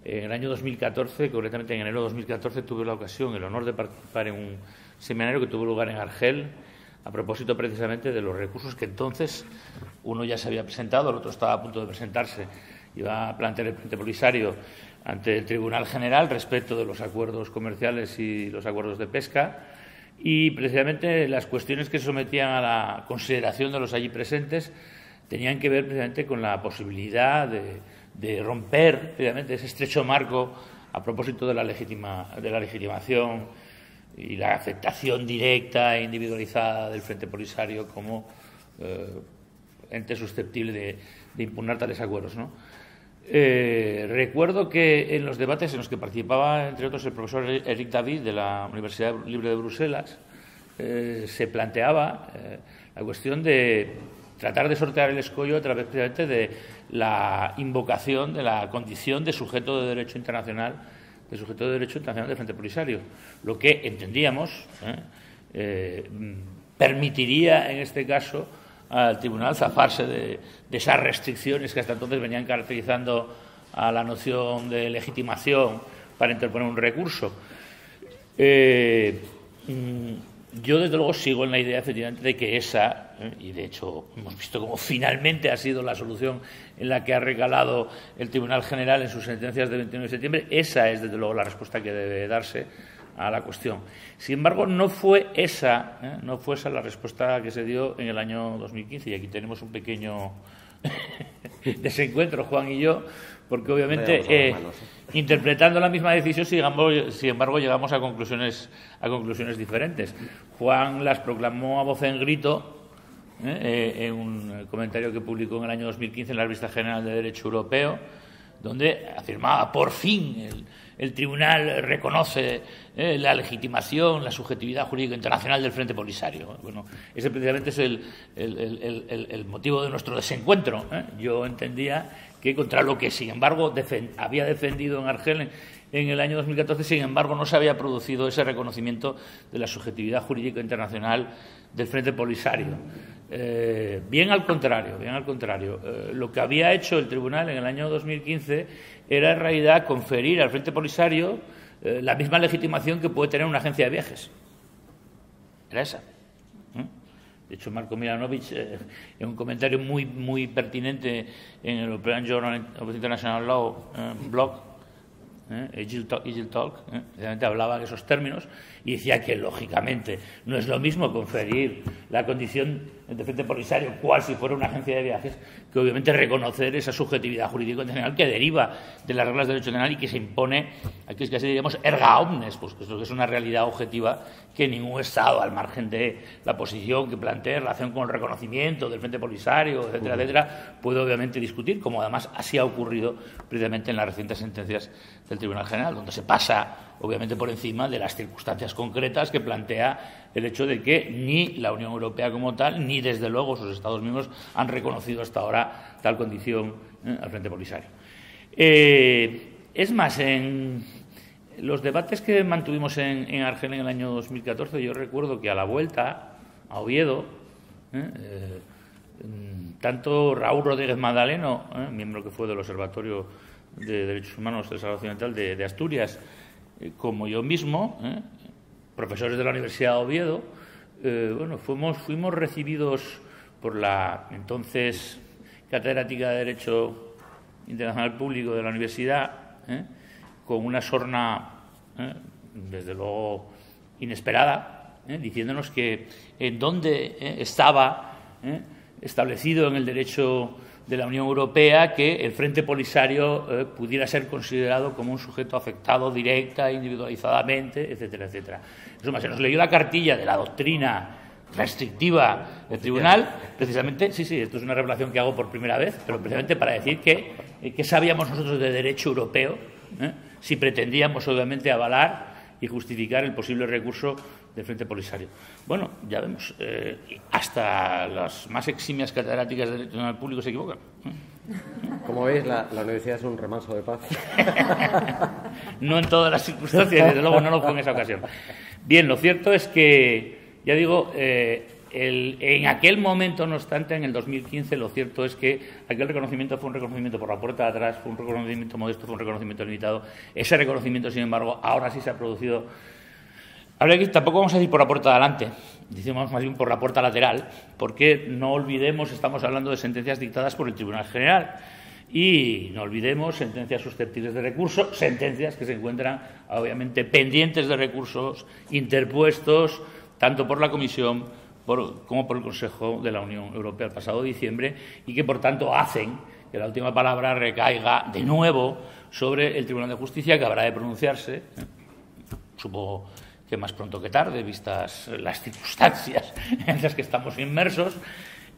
Speaker 2: en el año 2014, concretamente en enero de 2014, tuve la ocasión, el honor de participar en un seminario que tuvo lugar en Argel, a propósito precisamente de los recursos que entonces uno ya se había presentado, el otro estaba a punto de presentarse. Iba a plantear el Frente Polisario ante el Tribunal General respecto de los acuerdos comerciales y los acuerdos de pesca, y precisamente las cuestiones que sometían a la consideración de los allí presentes tenían que ver precisamente con la posibilidad de romper precisamente ese estrecho marco a propósito de la legitimación y la aceptación directa e individualizada del Frente Polisario como ente susceptible de impugnar tales acuerdos, ¿no? Recuerdo que en los debates en los que participaba, entre otros, el profesor Eric David de la Universidad Libre de Bruselas, se planteaba la cuestión de tratar de sortear el escollo a través precisamente de la invocación de la condición de sujeto de derecho internacional, del Frente Polisario, lo que entendíamos permitiría en este caso al tribunal zafarse de esas restricciones que hasta entonces venían caracterizando a la noción de legitimación para interponer un recurso. Yo, desde luego, sigo en la idea, efectivamente, de que esa, y de hecho hemos visto cómo finalmente ha sido la solución en la que ha recalado el Tribunal General en sus sentencias de 29 de septiembre, esa es, desde luego, la respuesta que debe darse a la cuestión. Sin embargo, no fue esa la respuesta que se dio en el año 2015, y aquí tenemos un pequeño desencuentro, Juan y yo, porque obviamente interpretando la misma decisión, sin embargo, llegamos a conclusiones diferentes. Juan las proclamó a voz en grito en un comentario que publicó en el año 2015 en la Revista General de Derecho Europeo, donde afirmaba: por fin el tribunal reconoce la legitimación, la subjetividad jurídica internacional del Frente Polisario. Bueno, ese precisamente es el motivo de nuestro desencuentro. Yo entendía que, contra lo que, sin embargo, había defendido en Argel en el año 2014, sin embargo, no se había producido ese reconocimiento de la subjetividad jurídica internacional del Frente Polisario. Bien al contrario. Lo que había hecho el tribunal en el año 2015 era, en realidad, conferir al Frente Polisario la misma legitimación que puede tener una agencia de viajes. Era esa. De hecho, Marco Milanovic, en un comentario muy pertinente en el European Journal of International Law blog, Agile Talk, realmente hablaba de esos términos y decía que, lógicamente, no es lo mismo conferir la condición de Frente Polisario cual si fuera una agencia de viajes, que obviamente reconocer esa subjetividad jurídica internacional que deriva de las reglas de derecho internacional y que se impone, aquí es que diríamos erga omnes, pues que es una realidad objetiva que ningún Estado, al margen de la posición que plantea en relación con el reconocimiento del Frente Polisario, etcétera, etcétera, puede obviamente discutir, como además así ha ocurrido precisamente en las recientes sentencias del Tribunal General, donde se pasa obviamente por encima de las circunstancias concretas que plantea el hecho de que ni la Unión Europea como tal, ni desde luego sus Estados miembros han reconocido hasta ahora tal condición al Frente Polisario. Es más, en los debates que mantuvimos en Argel en el año 2014, yo recuerdo que a la vuelta a Oviedo, tanto Raúl Rodríguez Madaleno, miembro que fue del Observatorio de Derechos Humanos del Salvador Occidental de Asturias, como yo mismo, profesores de la Universidad de Oviedo, fuimos recibidos por la entonces catedrática de Derecho Internacional Público de la Universidad con una sorna, desde luego, inesperada, diciéndonos que en dónde estaba establecido en el derecho de la Unión Europea que el Frente Polisario pudiera ser considerado como un sujeto afectado directa, individualizadamente, etcétera, etcétera. Eso más, se nos leyó la cartilla de la doctrina restrictiva del tribunal, precisamente, sí, esto es una revelación que hago por primera vez, pero precisamente para decir que sabíamos nosotros de derecho europeo, si pretendíamos, obviamente, avalar y justificar el posible recurso del Frente Polisario. Bueno, ya vemos, hasta las más eximias catedráticas de Derecho Internacional Público se equivocan.
Speaker 3: Como veis, la universidad es un remanso de paz.
Speaker 2: No en todas las circunstancias, desde luego no lo fue en esa ocasión. Bien, lo cierto es que, ya digo, en aquel momento, no obstante, en el 2015, lo cierto es que aquel reconocimiento fue un reconocimiento por la puerta de atrás, fue un reconocimiento modesto, fue un reconocimiento limitado. Ese reconocimiento, sin embargo, ahora sí se ha producido. Ahora aquí tampoco vamos a decir por la puerta de adelante, decimos más bien por la puerta lateral, porque no olvidemos, estamos hablando de sentencias dictadas por el Tribunal General. Y no olvidemos sentencias susceptibles de recurso, sentencias que se encuentran, obviamente, pendientes de recursos interpuestos tanto por la Comisión como por el Consejo de la Unión Europea el pasado diciembre, y que, por tanto, hacen que la última palabra recaiga de nuevo sobre el Tribunal de Justicia, que habrá de pronunciarse, supongo que más pronto que tarde, vistas las circunstancias en las que estamos inmersos,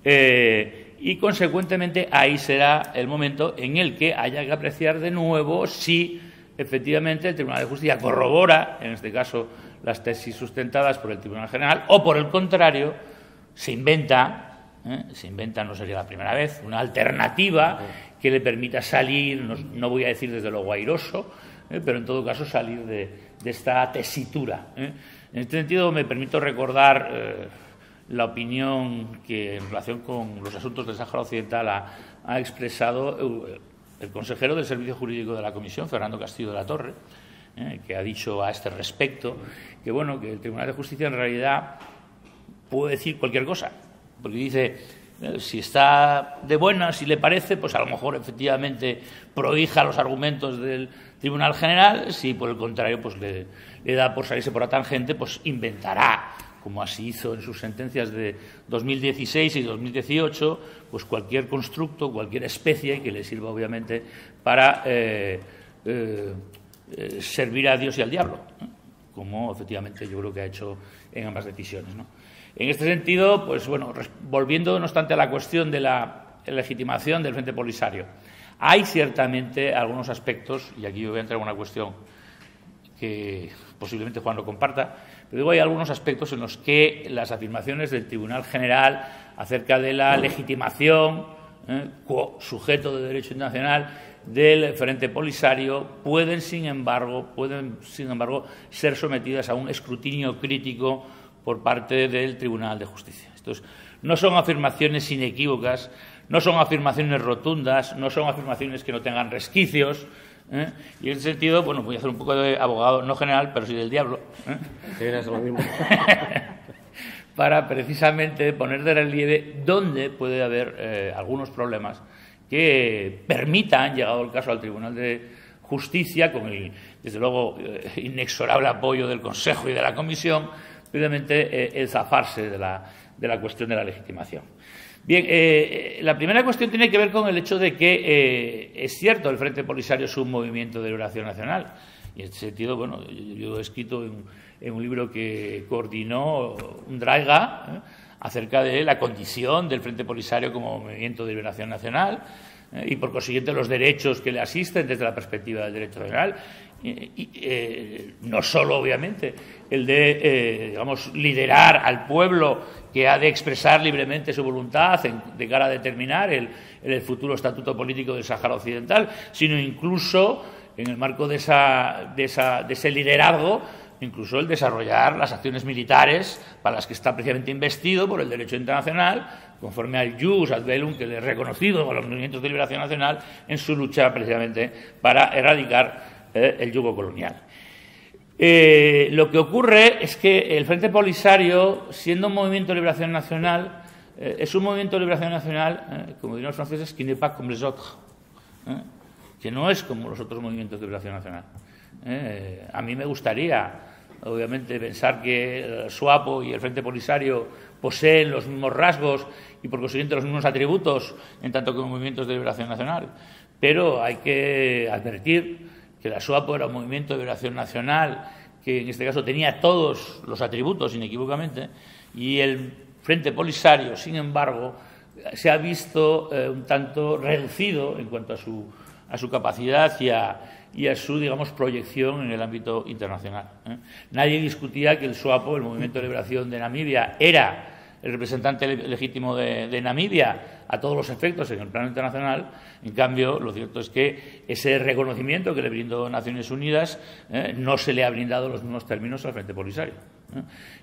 Speaker 2: y, consecuentemente, ahí será el momento en el que haya que apreciar de nuevo si, efectivamente, el Tribunal de Justicia corrobora, en este caso, las tesis sustentadas por el Tribunal General, o, por el contrario, se inventa Se inventa, no sería la primera vez, una alternativa que le permita salir, no voy a decir desde lo airoso, pero en todo caso salir de esta tesitura. En este sentido me permito recordar la opinión que en relación con los asuntos del Sáhara Occidental ha expresado el consejero del Servicio Jurídico de la Comisión, Fernando Castillo de la Torre, que ha dicho a este respecto que, bueno, que el Tribunal de Justicia en realidad puede decir cualquier cosa, porque dice, si está de buena, si le parece, pues a lo mejor efectivamente prohija los argumentos del Tribunal General, si por el contrario pues le da por salirse por la tangente, pues inventará, como así hizo en sus sentencias de 2016 y 2018, pues cualquier constructo, cualquier especie que le sirva obviamente para servir a Dios y al diablo, como efectivamente yo creo que ha hecho en ambas decisiones, ¿no? En este sentido, pues bueno, volviendo no obstante a la cuestión de la legitimación del Frente Polisario, hay ciertamente algunos aspectos, y aquí yo voy a entrar en una cuestión que posiblemente Juan lo comparta, pero digo, hay algunos aspectos en los que las afirmaciones del Tribunal General acerca de la legitimación, sujeto de derecho internacional, del Frente Polisario pueden, sin embargo, ser sometidas a un escrutinio crítico por parte del Tribunal de Justicia. Estos no son afirmaciones inequívocas, no son afirmaciones rotundas, no son afirmaciones que no tengan resquicios, y en ese sentido, bueno, voy a hacer un poco de abogado, no general, pero sí del diablo,
Speaker 3: Sí, es lo mismo.
Speaker 2: para precisamente poner de relieve dónde puede haber algunos problemas que permitan, llegado el caso al Tribunal de Justicia, con el, desde luego, inexorable apoyo del Consejo y de la Comisión, precisamente el zafarse de la cuestión de la legitimación. Bien, la primera cuestión tiene que ver con el hecho de que es cierto, el Frente Polisario es un movimiento de liberación nacional. Y en este sentido, bueno, yo he escrito en un libro que coordinó Undraiga acerca de la condición del Frente Polisario como movimiento de liberación nacional y, por consiguiente, los derechos que le asisten desde la perspectiva del derecho nacional. No solo, obviamente, el de, digamos, liderar al pueblo que ha de expresar libremente su voluntad de cara a determinar el futuro estatuto político del Sáhara Occidental, sino incluso, en el marco de ese liderazgo, incluso el desarrollar las acciones militares para las que está precisamente investido por el derecho internacional, conforme al jus ad bellum que le es reconocido a los movimientos de liberación nacional en su lucha precisamente para erradicar el yugo colonial. Lo que ocurre es que el Frente Polisario, siendo un movimiento de liberación nacional, es un movimiento de liberación nacional, como dirían los franceses, qui n'est pas comme les autres, que no es como los otros movimientos de liberación nacional. A mí me gustaría, obviamente, pensar que el SWAPO y el Frente Polisario poseen los mismos rasgos y, por consiguiente, los mismos atributos en tanto que movimientos de liberación nacional. Pero hay que advertir que la SWAPO era un movimiento de liberación nacional que, en este caso, tenía todos los atributos, inequívocamente, y el Frente Polisario, sin embargo, se ha visto un tanto reducido en cuanto a su capacidad y a su, digamos, proyección en el ámbito internacional. Nadie discutía que el SWAPO, el Movimiento de Liberación de Namibia, era el representante legítimo de Namibia a todos los efectos en el plano internacional. En cambio, lo cierto es que ese reconocimiento que le brindó Naciones Unidas no se le ha brindado en los mismos términos al Frente Polisario.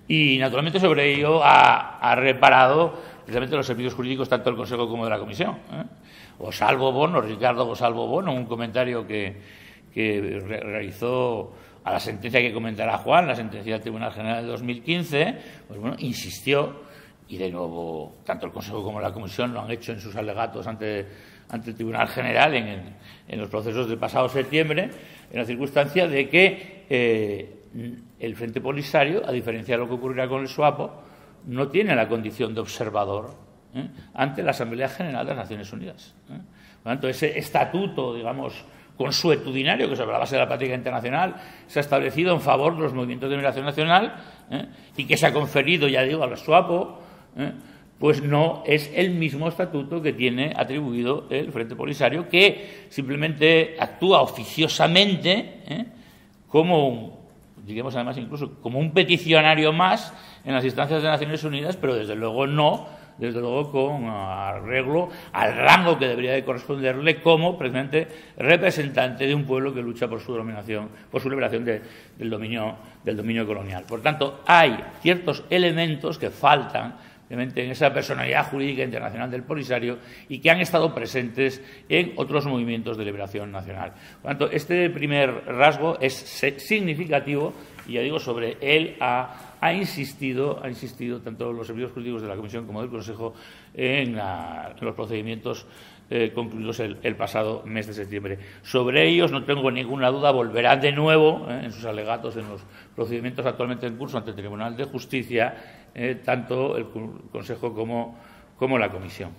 Speaker 2: Y, naturalmente, sobre ello ha reparado precisamente los servicios jurídicos tanto del Consejo como de la Comisión. Gosalvo Bono, Ricardo Gosalvo Bono, un comentario que realizó a la sentencia que comentará Juan, la sentencia del Tribunal General de 2015, pues bueno, insistió, y de nuevo tanto el Consejo como la Comisión lo han hecho en sus alegatos ante el Tribunal General en los procesos del pasado septiembre, en la circunstancia de que el Frente Polisario, a diferencia de lo que ocurrirá con el SWAPO, no tiene la condición de observador ante la Asamblea General de las Naciones Unidas. Por lo tanto, ese estatuto, digamos, consuetudinario que sobre la base de la práctica internacional se ha establecido en favor de los movimientos de liberación nacional y que se ha conferido, ya digo, a la SWAPO, pues no es el mismo estatuto que tiene atribuido el Frente Polisario, que simplemente actúa oficiosamente como diríamos además incluso como un peticionario más en las instancias de Naciones Unidas, pero desde luego no desde luego con arreglo al rango que debería de corresponderle como precisamente representante de un pueblo que lucha por su dominación, por su liberación del dominio colonial. Por tanto, hay ciertos elementos que faltan obviamente en esa personalidad jurídica internacional del Polisario y que han estado presentes en otros movimientos de liberación nacional. Por tanto, este primer rasgo es significativo y, ya digo, sobre él ha insistido tanto los servicios jurídicos de la Comisión como del Consejo en los procedimientos concluidos el pasado mes de septiembre. Sobre ellos no tengo ninguna duda, volverán de nuevo en sus alegatos en los procedimientos actualmente en curso ante el Tribunal de Justicia, tanto el Consejo como la Comisión.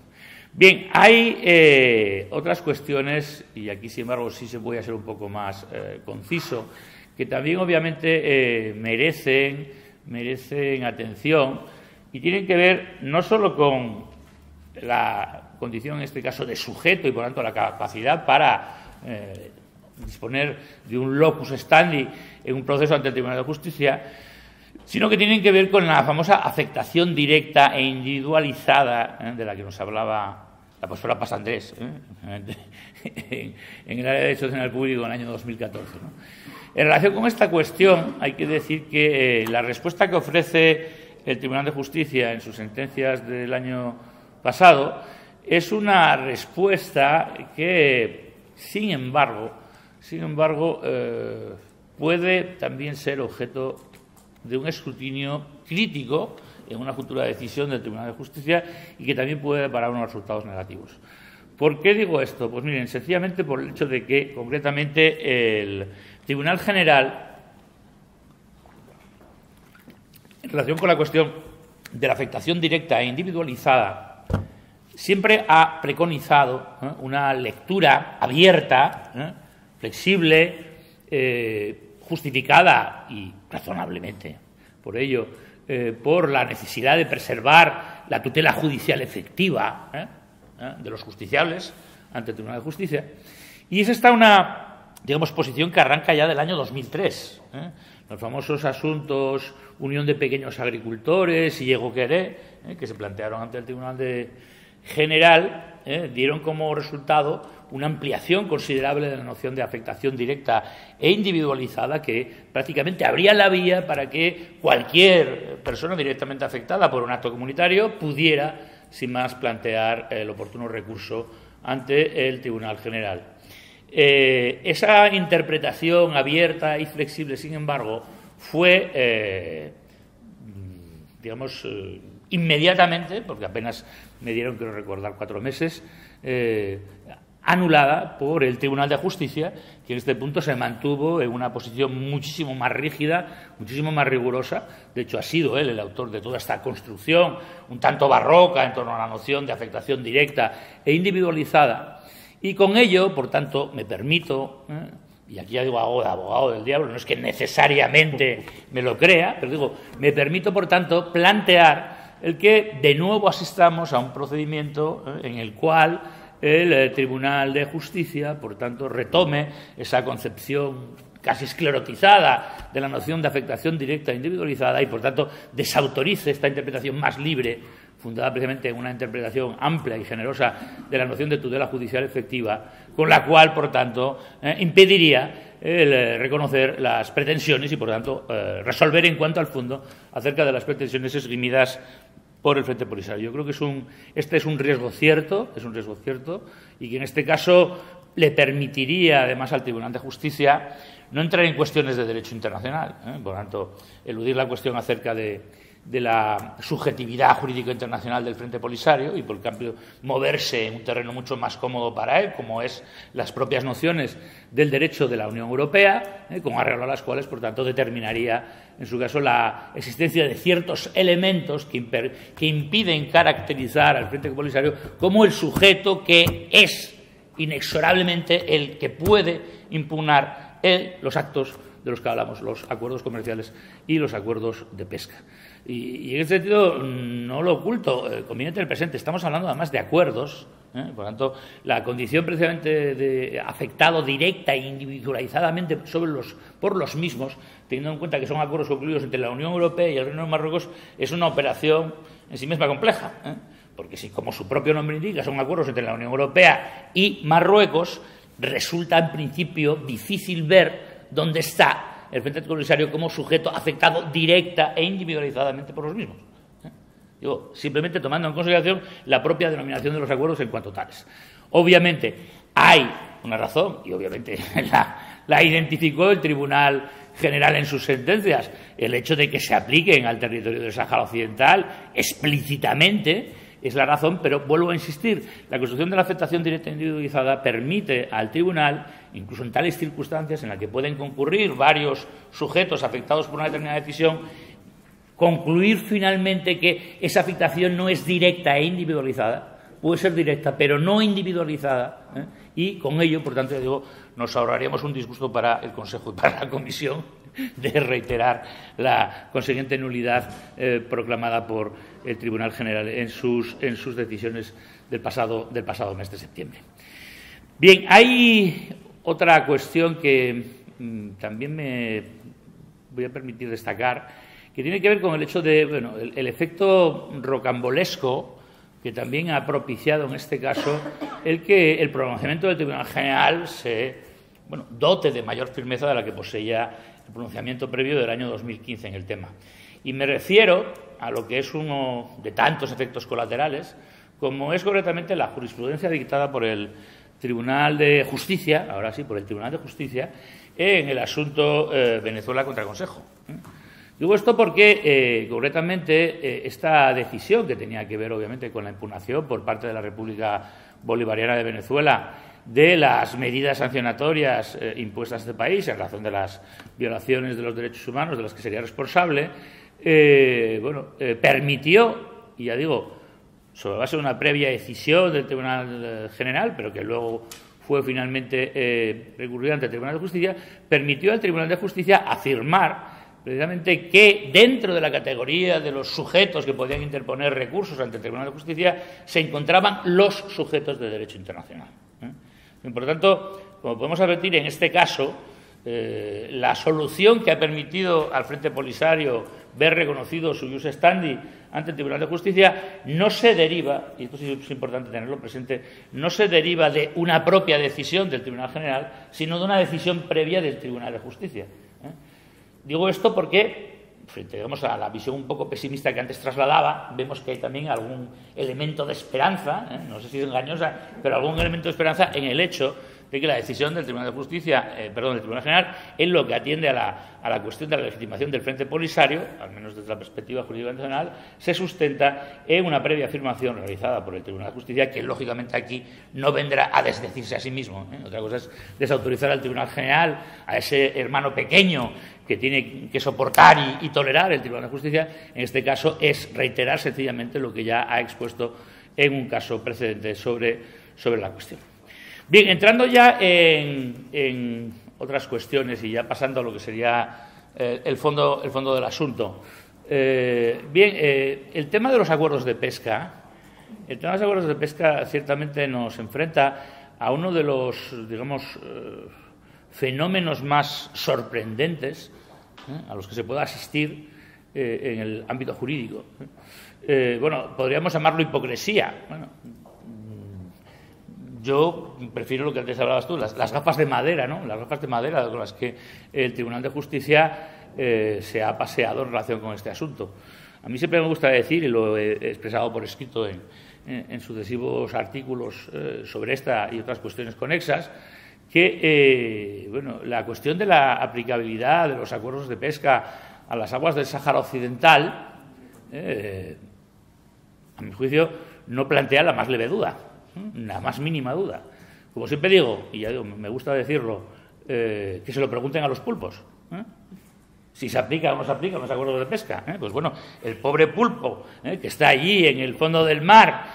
Speaker 2: Bien, hay otras cuestiones, y aquí, sin embargo, sí se voy a ser un poco más conciso, que también obviamente merecen atención y tienen que ver no solo con la condición, en este caso, de sujeto y, por tanto, la capacidad para disponer de un locus standi en un proceso ante el Tribunal de Justicia, sino que tienen que ver con la famosa afectación directa e individualizada de la que nos hablaba la profesora Pasandrés en el área de Derecho Nacional Público en el año 2014, ¿no? En relación con esta cuestión, hay que decir que la respuesta que ofrece el Tribunal de Justicia en sus sentencias del año pasado es una respuesta que, sin embargo, puede también ser objeto de un escrutinio crítico en una futura decisión del Tribunal de Justicia y que también puede deparar unos resultados negativos. ¿Por qué digo esto? Pues miren, sencillamente por el hecho de que, concretamente, el Tribunal General, en relación con la cuestión de la afectación directa e individualizada, siempre ha preconizado una lectura abierta, flexible, justificada y razonablemente, por ello, por la necesidad de preservar la tutela judicial efectiva de los justiciables ante el Tribunal de Justicia. Y es esta una, digamos, posición que arranca ya del año 2003. Los famosos asuntos Unión de Pequeños Agricultores y Egoqueré, que se plantearon ante el Tribunal General, dieron como resultado una ampliación considerable de la noción de afectación directa e individualizada que prácticamente abría la vía para que cualquier persona directamente afectada por un acto comunitario pudiera, sin más, plantear el oportuno recurso ante el Tribunal General. Esa interpretación abierta y flexible, sin embargo, fue, inmediatamente, porque apenas me dieron, quiero recordar, 4 meses, anulada por el Tribunal de Justicia, que en este punto se mantuvo en una posición muchísimo más rígida, muchísimo más rigurosa. De hecho, ha sido él el autor de toda esta construcción, un tanto barroca en torno a la noción de afectación directa e individualizada. Y con ello, por tanto, me permito, y aquí ya digo hago de abogado del diablo, no es que necesariamente me lo crea, pero digo, me permito, por tanto, plantear el que de nuevo asistamos a un procedimiento en el cual el Tribunal de Justicia, por tanto, retome esa concepción casi esclerotizada de la noción de afectación directa e individualizada y, por tanto, desautorice esta interpretación más libre, fundada precisamente en una interpretación amplia y generosa de la noción de tutela judicial efectiva, con la cual, por tanto, impediría el reconocer las pretensiones y, por tanto, resolver en cuanto al fondo acerca de las pretensiones esgrimidas por el Frente Polisario. Yo creo que este es un riesgo cierto, y que en este caso le permitiría, además, al Tribunal de Justicia no entrar en cuestiones de derecho internacional, por tanto, eludir la cuestión acerca de la subjetividad jurídico internacional del Frente Polisario y, por cambio, moverse en un terreno mucho más cómodo para él, como es las propias nociones del derecho de la Unión Europea, con arreglo a las cuales, por tanto, determinaría, en su caso, la existencia de ciertos elementos que impiden caracterizar al Frente Polisario como el sujeto que es inexorablemente el que puede impugnar los actos de los que hablamos, los acuerdos comerciales y los acuerdos de pesca. Y en ese sentido, no lo oculto, conviene tener presente, estamos hablando además de acuerdos, por tanto, la condición precisamente de afectado directa e individualizadamente por los mismos, teniendo en cuenta que son acuerdos concluidos entre la Unión Europea y el Reino de Marruecos, es una operación en sí misma compleja, porque si, como su propio nombre indica, son acuerdos entre la Unión Europea y Marruecos, resulta en principio difícil ver dónde está el Frente Polisario como sujeto afectado directa e individualizadamente por los mismos. Digo, simplemente tomando en consideración la propia denominación de los acuerdos en cuanto tales. Obviamente hay una razón, y obviamente la identificó el Tribunal General en sus sentencias, el hecho de que se apliquen al territorio del Sáhara Occidental explícitamente es la razón, pero vuelvo a insistir, la construcción de la afectación directa e individualizada permite al tribunal, incluso en tales circunstancias en las que pueden concurrir varios sujetos afectados por una determinada decisión, concluir finalmente que esa afectación no es directa e individualizada, puede ser directa, pero no individualizada, y con ello, por tanto, digo, nos ahorraríamos un disgusto para el Consejo y para la Comisión de reiterar la consiguiente nulidad proclamada por el Tribunal General en sus decisiones del pasado mes de septiembre. Bien, hay otra cuestión que también me voy a permitir destacar, que tiene que ver con el hecho de, bueno, el efecto rocambolesco que también ha propiciado en este caso el que el pronunciamiento del Tribunal General se dote de mayor firmeza de la que poseía el pronunciamiento previo del año 2015 en el tema. Y me refiero a lo que es uno de tantos efectos colaterales, como es concretamente la jurisprudencia dictada por el Tribunal de Justicia, ahora sí, por el Tribunal de Justicia, en el asunto Venezuela contra el Consejo. Digo esto porque, concretamente, esta decisión, que tenía que ver, obviamente, con la impugnación por parte de la República Bolivariana de Venezuela de las medidas sancionatorias impuestas a este país en razón de las violaciones de los derechos humanos de las que sería responsable, permitió, y ya digo, sobre base de una previa decisión del Tribunal General, pero que luego fue finalmente recurrida ante el Tribunal de Justicia, permitió al Tribunal de Justicia afirmar precisamente que dentro de la categoría de los sujetos que podían interponer recursos ante el Tribunal de Justicia se encontraban los sujetos de derecho internacional. Y por tanto, como podemos advertir, en este caso, la solución que ha permitido al Frente Polisario ver reconocido su jus standi ante el Tribunal de Justicia no se deriva, y esto sí es importante tenerlo presente, no se deriva de una propia decisión del Tribunal General, sino de una decisión previa del Tribunal de Justicia. Digo esto porque, frente, digamos, a la visión un poco pesimista que antes trasladaba, vemos que hay también algún elemento de esperanza, no sé si engañosa, pero algún elemento de esperanza en el hecho de que la decisión del Tribunal de Justicia, del Tribunal General, en lo que atiende a la cuestión de la legitimación del Frente Polisario, al menos desde la perspectiva jurídica internacional, se sustenta en una previa afirmación realizada por el Tribunal de Justicia, que lógicamente aquí no vendrá a desdecirse a sí mismo. Otra cosa es desautorizar al Tribunal General, a ese hermano pequeño que tiene que soportar y tolerar el Tribunal de Justicia. En este caso es reiterar sencillamente lo que ya ha expuesto en un caso precedente sobre la cuestión. Bien, entrando ya en otras cuestiones y ya pasando a lo que sería el fondo del asunto. El tema de los acuerdos de pesca. El tema de los acuerdos de pesca ciertamente nos enfrenta a uno de los, digamos, fenómenos más sorprendentes a los que se puede asistir en el ámbito jurídico. Podríamos llamarlo hipocresía. Yo prefiero lo que antes hablabas tú, las gafas de madera, ¿no? Las gafas de madera con las que el Tribunal de Justicia se ha paseado en relación con este asunto. A mí siempre me gusta decir, y lo he expresado por escrito en sucesivos artículos sobre esta y otras cuestiones conexas, que la cuestión de la aplicabilidad de los acuerdos de pesca a las aguas del Sáhara Occidental, a mi juicio, no plantea la más leve duda. La más mínima duda. Como siempre digo, y ya digo, me gusta decirlo, que se lo pregunten a los pulpos. Si se aplica o no se aplican los acuerdos de pesca. Pues bueno, el pobre pulpo que está allí en el fondo del mar,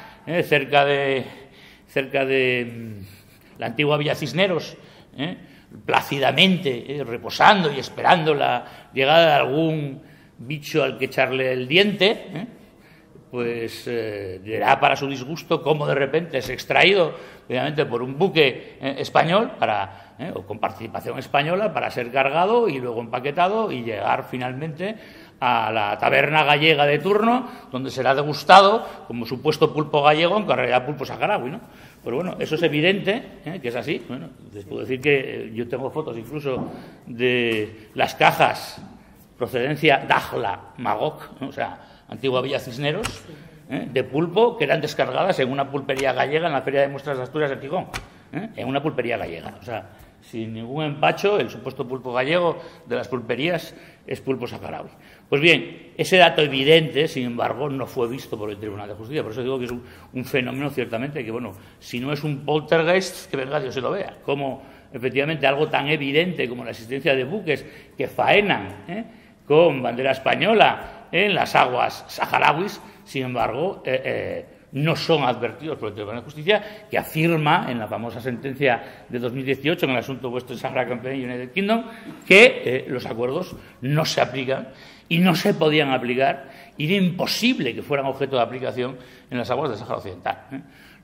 Speaker 2: cerca de la antigua Villa Cisneros, plácidamente reposando y esperando la llegada de algún bicho al que echarle el diente, pues dirá para su disgusto cómo de repente es extraído, obviamente, por un buque español o con participación española para ser cargado y luego empaquetado y llegar finalmente a la taberna gallega de turno, donde será degustado como supuesto pulpo gallego, aunque en realidad pulpo saharaui, ¿no? Pero bueno, eso es evidente, que es así. Bueno, les puedo decir que yo tengo fotos incluso de las cajas procedencia Dakhla Magog, ¿no? O sea, antigua Villa Cisneros, de pulpo que eran descargadas en una pulpería gallega en la Feria de Muestras de Asturias de Gijón, en una pulpería gallega. O sea, sin ningún empacho, el supuesto pulpo gallego de las pulperías es pulpo saharaui. Pues bien, ese dato evidente, sin embargo, no fue visto por el Tribunal de Justicia. Por eso digo que es un fenómeno, ciertamente, que, bueno, si no es un poltergeist, que venga Dios se lo vea. Como, efectivamente, algo tan evidente como la existencia de buques que faenan con bandera española en las aguas saharauis, sin embargo, no son advertidos por el Tribunal de Justicia, que afirma en la famosa sentencia de 2018 en el asunto Western Sahara Campaign United Kingdom que los acuerdos no se aplican y no se podían aplicar y era imposible que fueran objeto de aplicación en las aguas del Sáhara Occidental.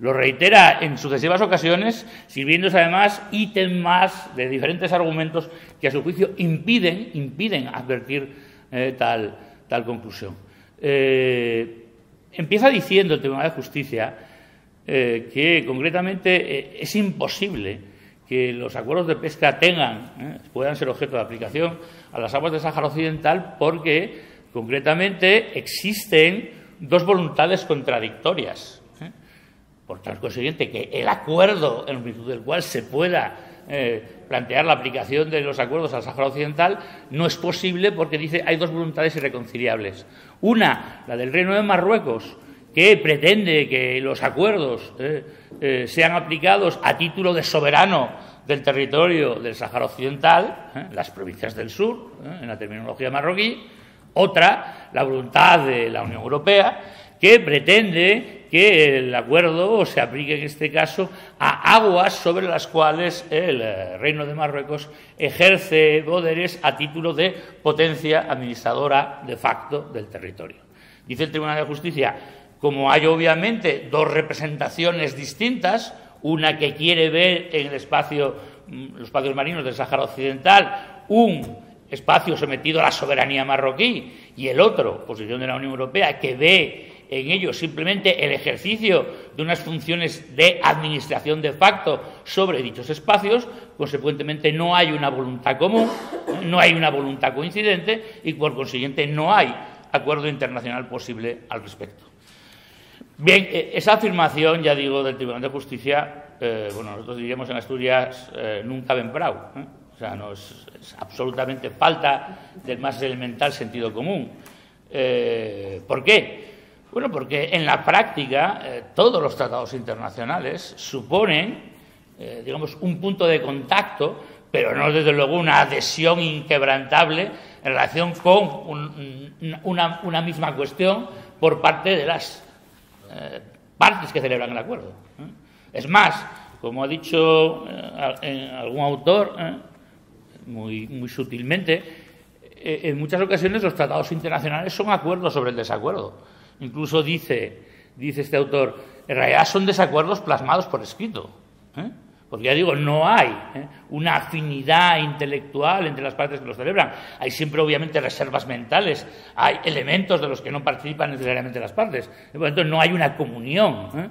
Speaker 2: Lo reitera en sucesivas ocasiones, sirviéndose además ítem más de diferentes argumentos que a su juicio impiden advertir tal conclusión. Empieza diciendo el Tribunal de Justicia que concretamente es imposible que los acuerdos de pesca puedan ser objeto de aplicación a las aguas del Sáhara Occidental porque concretamente existen dos voluntades contradictorias. Por tal consiguiente, que el acuerdo en virtud del cual se pueda plantear la aplicación de los acuerdos al Sáhara Occidental no es posible porque dice hay dos voluntades irreconciliables. Una, la del Reino de Marruecos, que pretende que los acuerdos sean aplicados a título de soberano del territorio del Sáhara Occidental, las provincias del sur, en la terminología marroquí. Otra, la voluntad de la Unión Europea, que pretende que el acuerdo se aplique en este caso a aguas sobre las cuales el Reino de Marruecos ejerce poderes a título de potencia administradora de facto del territorio. Dice el Tribunal de Justicia, como hay obviamente dos representaciones distintas, una que quiere ver en los espacios marinos del Sáhara Occidental un espacio sometido a la soberanía marroquí y el otro, posición de la Unión Europea, que ve en ello simplemente el ejercicio de unas funciones de administración de facto sobre dichos espacios, consecuentemente no hay una voluntad común, no hay una voluntad coincidente y por consiguiente no hay acuerdo internacional posible al respecto. Bien, esa afirmación, ya digo, del Tribunal de Justicia, nosotros diríamos en Asturias, nunca ben prou, O sea, no es absolutamente falta del más elemental sentido común. ¿Por qué? Bueno, porque en la práctica todos los tratados internacionales suponen, digamos, un punto de contacto, pero no desde luego una adhesión inquebrantable en relación con una misma cuestión por parte de las partes que celebran el acuerdo. Es más, como ha dicho algún autor, muy sutilmente, en muchas ocasiones los tratados internacionales son acuerdos sobre el desacuerdo. Incluso dice este autor, en realidad son desacuerdos plasmados por escrito. Porque ya digo, no hay una afinidad intelectual entre las partes que los celebran. Hay siempre, obviamente, reservas mentales. Hay elementos de los que no participan necesariamente las partes. Por lo tanto, no hay una comunión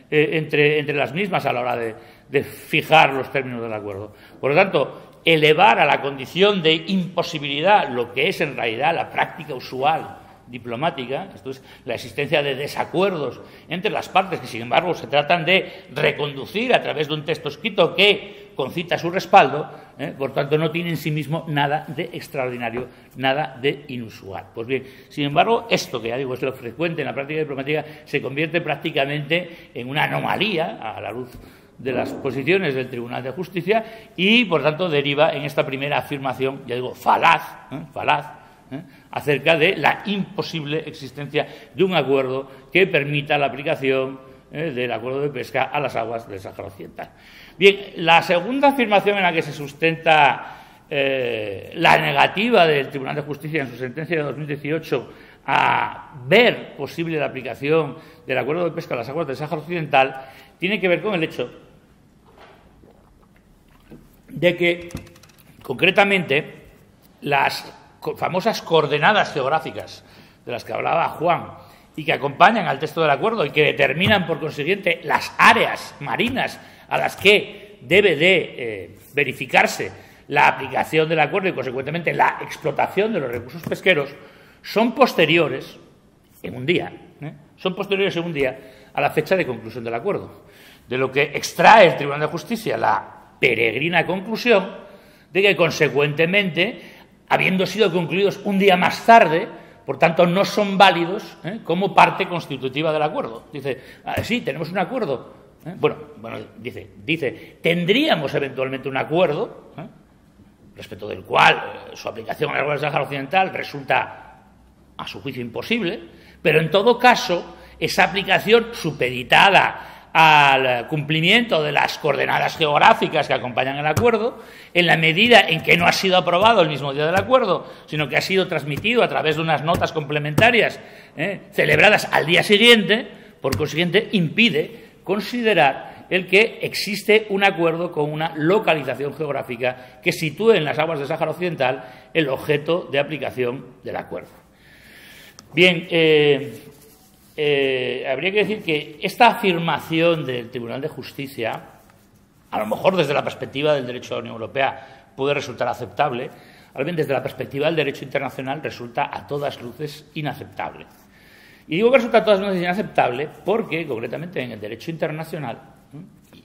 Speaker 2: entre las mismas a la hora de fijar los términos del acuerdo. Por lo tanto, elevar a la condición de imposibilidad lo que es en realidad la práctica usual diplomática, esto es la existencia de desacuerdos entre las partes que sin embargo se tratan de reconducir a través de un texto escrito que concita su respaldo, por tanto no tiene en sí mismo nada de extraordinario, nada de inusual. Pues bien, sin embargo, esto que ya digo es lo frecuente en la práctica diplomática se convierte prácticamente en una anomalía a la luz de las posiciones del Tribunal de Justicia y por tanto deriva en esta primera afirmación, ya digo, falaz, acerca de la imposible existencia de un acuerdo que permita la aplicación del acuerdo de pesca a las aguas del Sáhara Occidental. Bien, la segunda afirmación en la que se sustenta la negativa del Tribunal de Justicia en su sentencia de 2018 a ver posible la aplicación del acuerdo de pesca a las aguas del Sáhara Occidental tiene que ver con el hecho de que, concretamente, las famosas coordenadas geográficas de las que hablaba Juan y que acompañan al texto del acuerdo y que determinan, por consiguiente, las áreas marinas a las que debe de verificarse la aplicación del acuerdo y, consecuentemente, la explotación de los recursos pesqueros, son posteriores en un día, a la fecha de conclusión del acuerdo, de lo que extrae el Tribunal de Justicia la peregrina conclusión de que, consecuentemente, habiendo sido concluidos un día más tarde, por tanto, no son válidos como parte constitutiva del acuerdo. Dice, sí, tenemos un acuerdo. Bueno, dice, tendríamos eventualmente un acuerdo, respecto del cual su aplicación en las aguas del Sáhara Occidental resulta, a su juicio, imposible, pero en todo caso, esa aplicación supeditada al cumplimiento de las coordenadas geográficas que acompañan el acuerdo, en la medida en que no ha sido aprobado el mismo día del acuerdo, sino que ha sido transmitido a través de unas notas complementarias celebradas al día siguiente, por consiguiente, impide considerar el que existe un acuerdo con una localización geográfica que sitúe en las aguas del Sáhara Occidental el objeto de aplicación del acuerdo. Bien, habría que decir que esta afirmación del Tribunal de Justicia, a lo mejor desde la perspectiva del derecho de la Unión Europea puede resultar aceptable, ahora bien, desde la perspectiva del derecho internacional resulta a todas luces inaceptable. Y digo que resulta a todas luces inaceptable porque, concretamente, en el derecho internacional,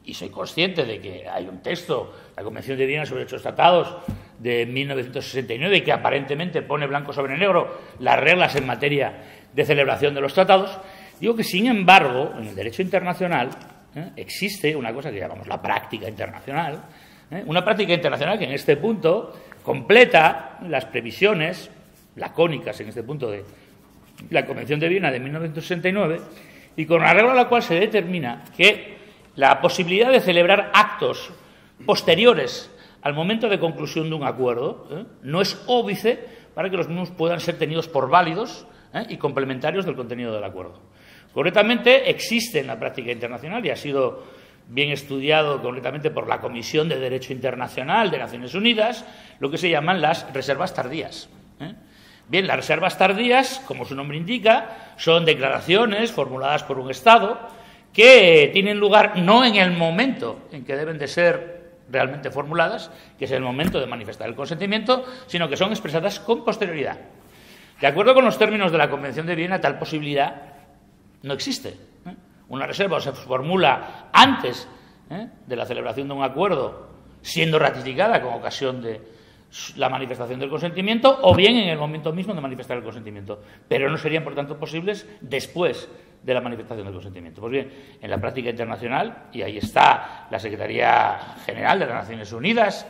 Speaker 2: y soy consciente de que hay un texto, la Convención de Viena sobre Derechos Tratados de 1969, que aparentemente pone blanco sobre negro las reglas en materia de celebración de los tratados, digo que, sin embargo, en el derecho internacional existe una cosa que llamamos la práctica internacional, una práctica internacional que en este punto completa las previsiones lacónicas, en este punto, de la Convención de Viena de 1969, y con arreglo a la cual se determina que la posibilidad de celebrar actos posteriores al momento de conclusión de un acuerdo no es óbice para que los mismos puedan ser tenidos por válidos y complementarios del contenido del acuerdo. Concretamente, existe en la práctica internacional, y ha sido bien estudiado concretamente por la Comisión de Derecho Internacional de Naciones Unidas, lo que se llaman las reservas tardías. Bien, las reservas tardías, como su nombre indica, son declaraciones formuladas por un Estado que tienen lugar no en el momento en que deben de ser realmente formuladas, que es el momento de manifestar el consentimiento, sino que son expresadas con posterioridad. De acuerdo con los términos de la Convención de Viena, tal posibilidad no existe. Una reserva se formula antes de la celebración de un acuerdo, siendo ratificada con ocasión de la manifestación del consentimiento, o bien en el momento mismo de manifestar el consentimiento, pero no serían, por tanto, posibles después de la manifestación del consentimiento. Pues bien, en la práctica internacional, y ahí está la Secretaría General de las Naciones Unidas,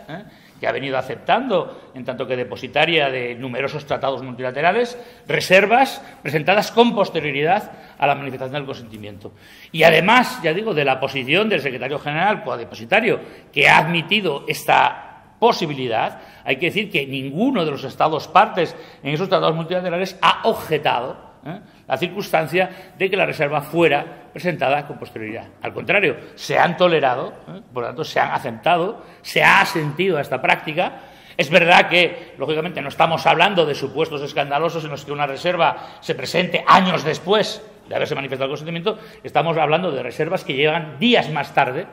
Speaker 2: que ha venido aceptando, en tanto que depositaria de numerosos tratados multilaterales, reservas presentadas con posterioridad a la manifestación del consentimiento. Y además, ya digo, de la posición del Secretario General codepositario, que ha admitido esta posibilidad, hay que decir que ninguno de los Estados partes en esos tratados multilaterales ha objetado la circunstancia de que la reserva fuera presentada con posterioridad. Al contrario, se han tolerado, por lo tanto, se han aceptado, se ha asentido a esta práctica. Es verdad que, lógicamente, no estamos hablando de supuestos escandalosos en los que una reserva se presente años después de haberse manifestado el consentimiento. Estamos hablando de reservas que llegan días más tarde,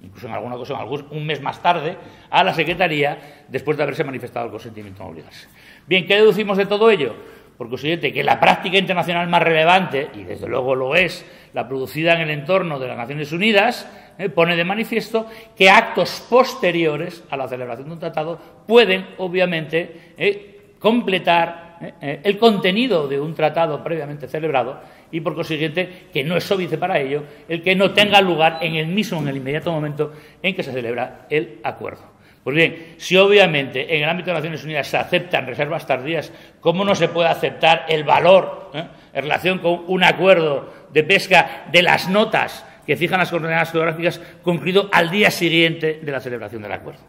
Speaker 2: incluso en alguna ocasión un mes más tarde, a la Secretaría después de haberse manifestado el consentimiento a obligarse. Bien, ¿qué deducimos de todo ello? Por consiguiente, que la práctica internacional más relevante, y desde luego lo es, la producida en el entorno de las Naciones Unidas, pone de manifiesto que actos posteriores a la celebración de un tratado pueden, obviamente, completar el contenido de un tratado previamente celebrado, y por consiguiente que no es óbice para ello el que no tenga lugar en el inmediato momento en que se celebra el acuerdo. Pues bien, si obviamente en el ámbito de las Naciones Unidas se aceptan reservas tardías, ¿cómo no se puede aceptar el valor en relación con un acuerdo de pesca de las notas que fijan las coordenadas geográficas concluido al día siguiente de la celebración del acuerdo?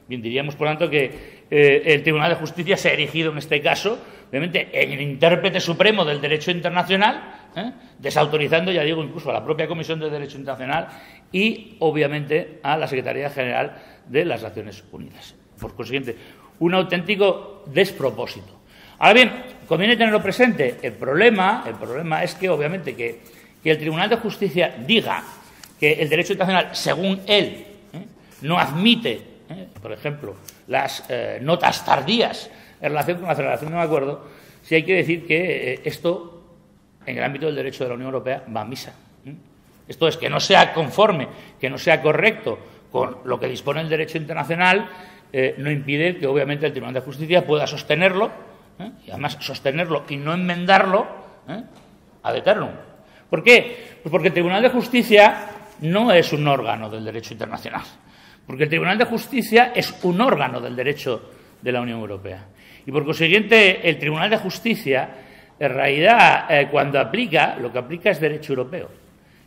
Speaker 2: Bien, diríamos, por tanto, que el Tribunal de Justicia se ha erigido en este caso, obviamente, en el intérprete supremo del derecho internacional, desautorizando, ya digo, incluso a la propia Comisión de Derecho Internacional y, obviamente, a la Secretaría General de las Naciones Unidas. Por consiguiente, un auténtico despropósito. Ahora bien, conviene tenerlo presente. El problema es que, obviamente, que el Tribunal de Justicia diga que el derecho internacional, según él, no admite, por ejemplo, las notas tardías en relación con la celebración de un acuerdo, sí hay que decir que esto, en el ámbito del derecho de la Unión Europea, va a misa. Esto es, que no sea conforme, que no sea correcto con lo que dispone el derecho internacional, no impide que, obviamente, el Tribunal de Justicia pueda sostenerlo, y además sostenerlo y no enmendarlo ad eternum. ¿Por qué? Pues porque el Tribunal de Justicia no es un órgano del derecho internacional, porque el Tribunal de Justicia es un órgano del derecho de la Unión Europea. Y por consiguiente, el Tribunal de Justicia, en realidad, cuando aplica, lo que aplica es derecho europeo.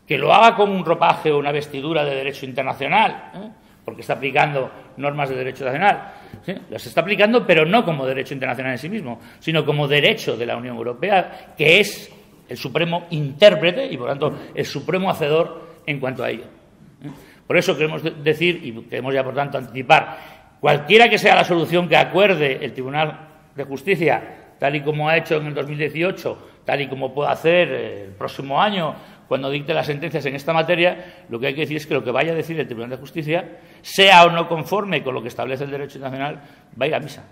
Speaker 2: Que lo haga con un ropaje o una vestidura de derecho internacional, porque está aplicando normas de derecho nacional, ¿sí? Las está aplicando, pero no como derecho internacional en sí mismo, sino como derecho de la Unión Europea, que es el supremo intérprete y, por tanto, el supremo hacedor en cuanto a ello. Por eso queremos decir, y queremos ya, por tanto, anticipar, cualquiera que sea la solución que acuerde el Tribunal de Justicia, tal y como ha hecho en el 2018, tal y como pueda hacer el próximo año, cuando dicte las sentencias en esta materia, lo que hay que decir es que lo que vaya a decir el Tribunal de Justicia, sea o no conforme con lo que establece el derecho internacional, va a ir a misa.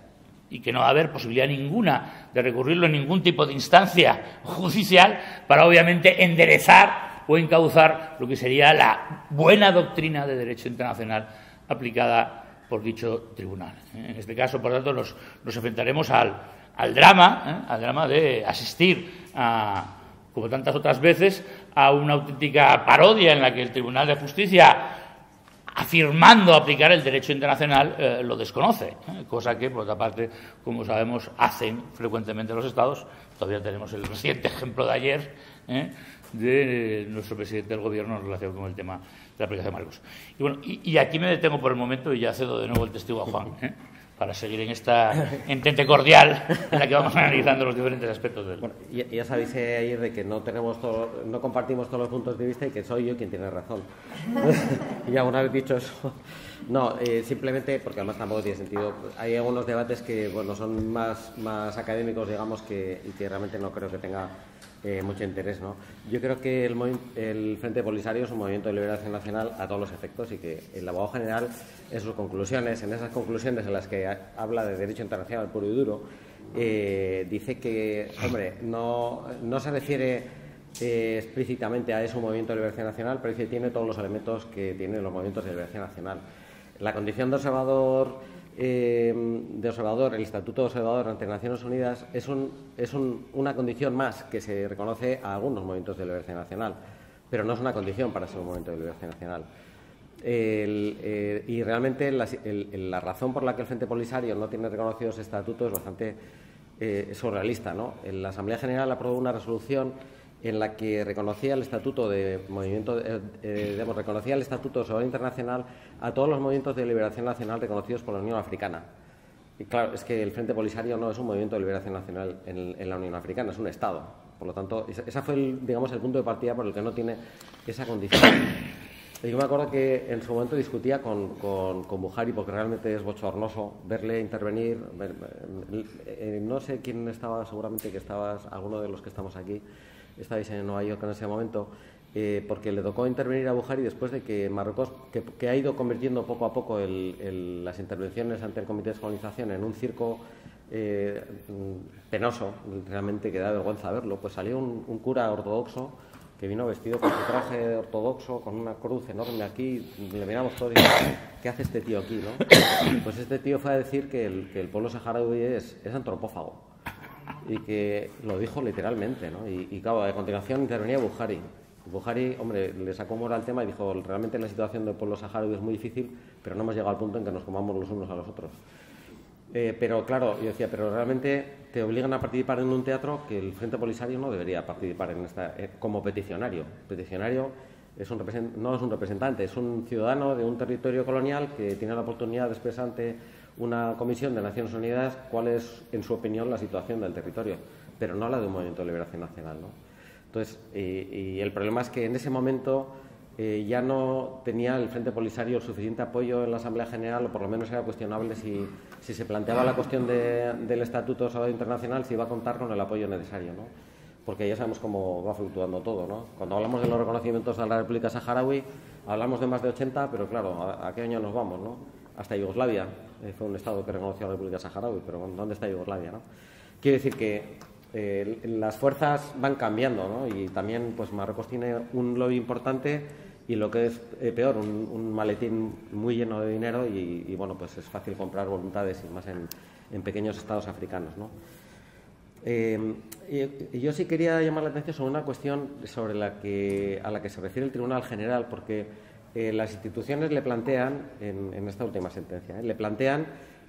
Speaker 2: Y que no va a haber posibilidad ninguna de recurrirlo en ningún tipo de instancia judicial para, obviamente, enderezar o encauzar lo que sería la buena doctrina de derecho internacional aplicada por dicho tribunal. En este caso, por tanto, nos enfrentaremos al drama de asistir a, como tantas otras veces, a una auténtica parodia en la que el Tribunal de Justicia, afirmando aplicar el derecho internacional, lo desconoce, cosa que, por otra parte, como sabemos, hacen frecuentemente los Estados. Todavía tenemos el reciente ejemplo de ayer de nuestro presidente del Gobierno en relación con el tema de la aplicación de Marcos. Y bueno, y aquí me detengo por el momento y ya cedo de nuevo el testigo a Juan, para seguir en esta entente cordial en la que vamos analizando los diferentes aspectos del...
Speaker 3: Bueno, ya sabéis ayer de que no compartimos todos los puntos de vista y que soy yo quien tiene razón. Y una vez dicho eso, no, simplemente porque además tampoco tiene sentido. Hay algunos debates que, bueno, son más académicos, digamos, y que realmente no creo que tenga mucho interés, ¿no? Yo creo que el Frente Polisario es un movimiento de liberación nacional a todos los efectos y que el abogado general, en sus conclusiones, en esas conclusiones en las que habla de derecho internacional puro y duro, dice que, hombre, no se refiere explícitamente a ese movimiento de liberación nacional, pero dice que tiene todos los elementos que tienen los movimientos de liberación nacional. La condición de observador, el Estatuto de Observador ante Naciones Unidas es una condición más que se reconoce a algunos movimientos de liberación nacional, pero no es una condición para ser un movimiento de liberación nacional. Y realmente la razón por la que el Frente Polisario no tiene reconocidos estatutos es bastante surrealista, ¿no? La Asamblea General aprobó una resolución en la que reconocía el estatuto de movimiento, reconocía el estatuto de observador internacional a todos los movimientos de liberación nacional reconocidos por la Unión Africana. Y claro, es que el Frente Polisario no es un movimiento de liberación nacional en la Unión Africana, es un Estado. Por lo tanto, ese fue el punto de partida por el que no tiene esa condición. Y yo me acuerdo que en su momento discutía con Buhari, porque realmente es bochornoso verle intervenir. No sé quién estaba, seguramente que estabas, alguno de los que estamos aquí, estáis en Nueva York en ese momento, porque le tocó intervenir a Buhari después de que Marruecos, que ha ido convirtiendo poco a poco las intervenciones ante el Comité de Descolonización en un circo penoso, realmente que da vergüenza verlo, pues salió un cura ortodoxo que vino vestido con su traje ortodoxo, con una cruz enorme aquí, le miramos todos y dijimos, ¿qué hace este tío aquí, no? Pues este tío fue a decir que el pueblo saharaui es antropófago, y que lo dijo literalmente, ¿no? Y claro, a continuación intervenía Buhari. Buhari, hombre, le sacó moral al tema y dijo, realmente la situación del pueblo saharaui es muy difícil, pero no hemos llegado al punto en que nos comamos los unos a los otros. Pero claro, yo decía, pero realmente te obligan a participar en un teatro que el Frente Polisario no debería participar en como peticionario. Peticionario no es un representante, es un ciudadano de un territorio colonial que tiene la oportunidad de expresar ante una comisión de Naciones Unidas cuál es, en su opinión, la situación del territorio, pero no la de un movimiento de liberación nacional, ¿no? Entonces, y el problema es que en ese momento ya no tenía el Frente Polisario el suficiente apoyo en la Asamblea General, o por lo menos era cuestionable si se planteaba la cuestión del Estatuto de Salud Internacional, si iba a contar con el apoyo necesario, ¿no? Porque ya sabemos cómo va fluctuando todo, ¿no? Cuando hablamos de los reconocimientos a la República Saharaui, hablamos de más de 80, pero claro, ¿a qué año nos vamos, no? Hasta Yugoslavia fue un Estado que reconoció a la República Saharaui, pero ¿dónde está Yugoslavia, no? Quiere decir que las fuerzas van cambiando, ¿no? Y también pues Marruecos tiene un lobby importante y, lo que es peor, un maletín muy lleno de dinero y bueno, pues es fácil comprar voluntades, y más en pequeños estados africanos, ¿no? Yo sí quería llamar la atención sobre una cuestión a la que se refiere el Tribunal General, porque las instituciones le plantean, en esta última sentencia, le plantean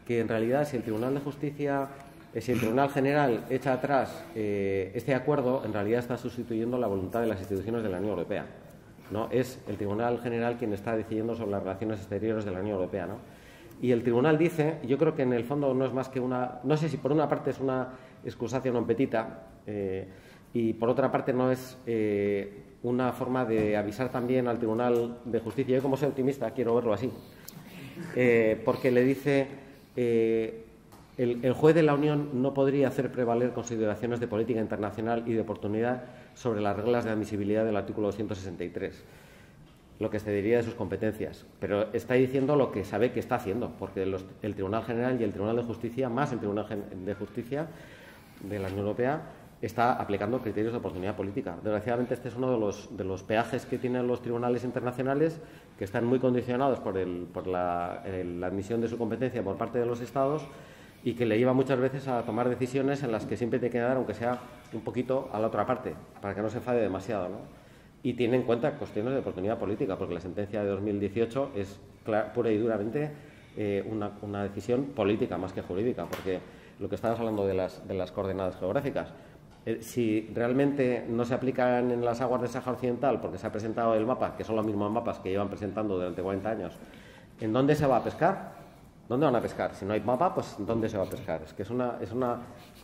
Speaker 3: que en realidad si el Tribunal de Justicia, si el Tribunal General echa atrás este acuerdo, en realidad está sustituyendo la voluntad de las instituciones de la Unión Europea, ¿no? Es el Tribunal General quien está decidiendo sobre las relaciones exteriores de la Unión Europea, ¿no? Y el Tribunal dice, yo creo que en el fondo no es más que no sé si por una parte es una excusatio non petita y por otra parte no es una forma de avisar también al Tribunal de Justicia. Yo, como soy optimista, quiero verlo así, porque le dice el juez de la Unión no podría hacer prevaler consideraciones de política internacional y de oportunidad sobre las reglas de admisibilidad del artículo 263, lo que excedería de sus competencias. Pero está diciendo lo que sabe que está haciendo, porque el Tribunal General y el Tribunal de Justicia, más el Tribunal de Justicia de la Unión Europea, está aplicando criterios de oportunidad política. Desgraciadamente, este es uno de los peajes que tienen los tribunales internacionales, que están muy condicionados por la admisión de su competencia por parte de los Estados, y que le lleva muchas veces a tomar decisiones en las que siempre tiene que dar, aunque sea un poquito, a la otra parte, para que no se enfade demasiado, ¿no? Y tiene en cuenta cuestiones de oportunidad política, porque la sentencia de 2018 es pura y duramente una decisión política más que jurídica, porque lo que estabas hablando de las coordenadas geográficas, si realmente no se aplican en las aguas del Sáhara Occidental, porque se ha presentado el mapa, que son los mismos mapas que llevan presentando durante 40 años, ¿en dónde se va a pescar? ¿Dónde van a pescar? Si no hay mapa, pues ¿dónde se va a pescar? Es que es una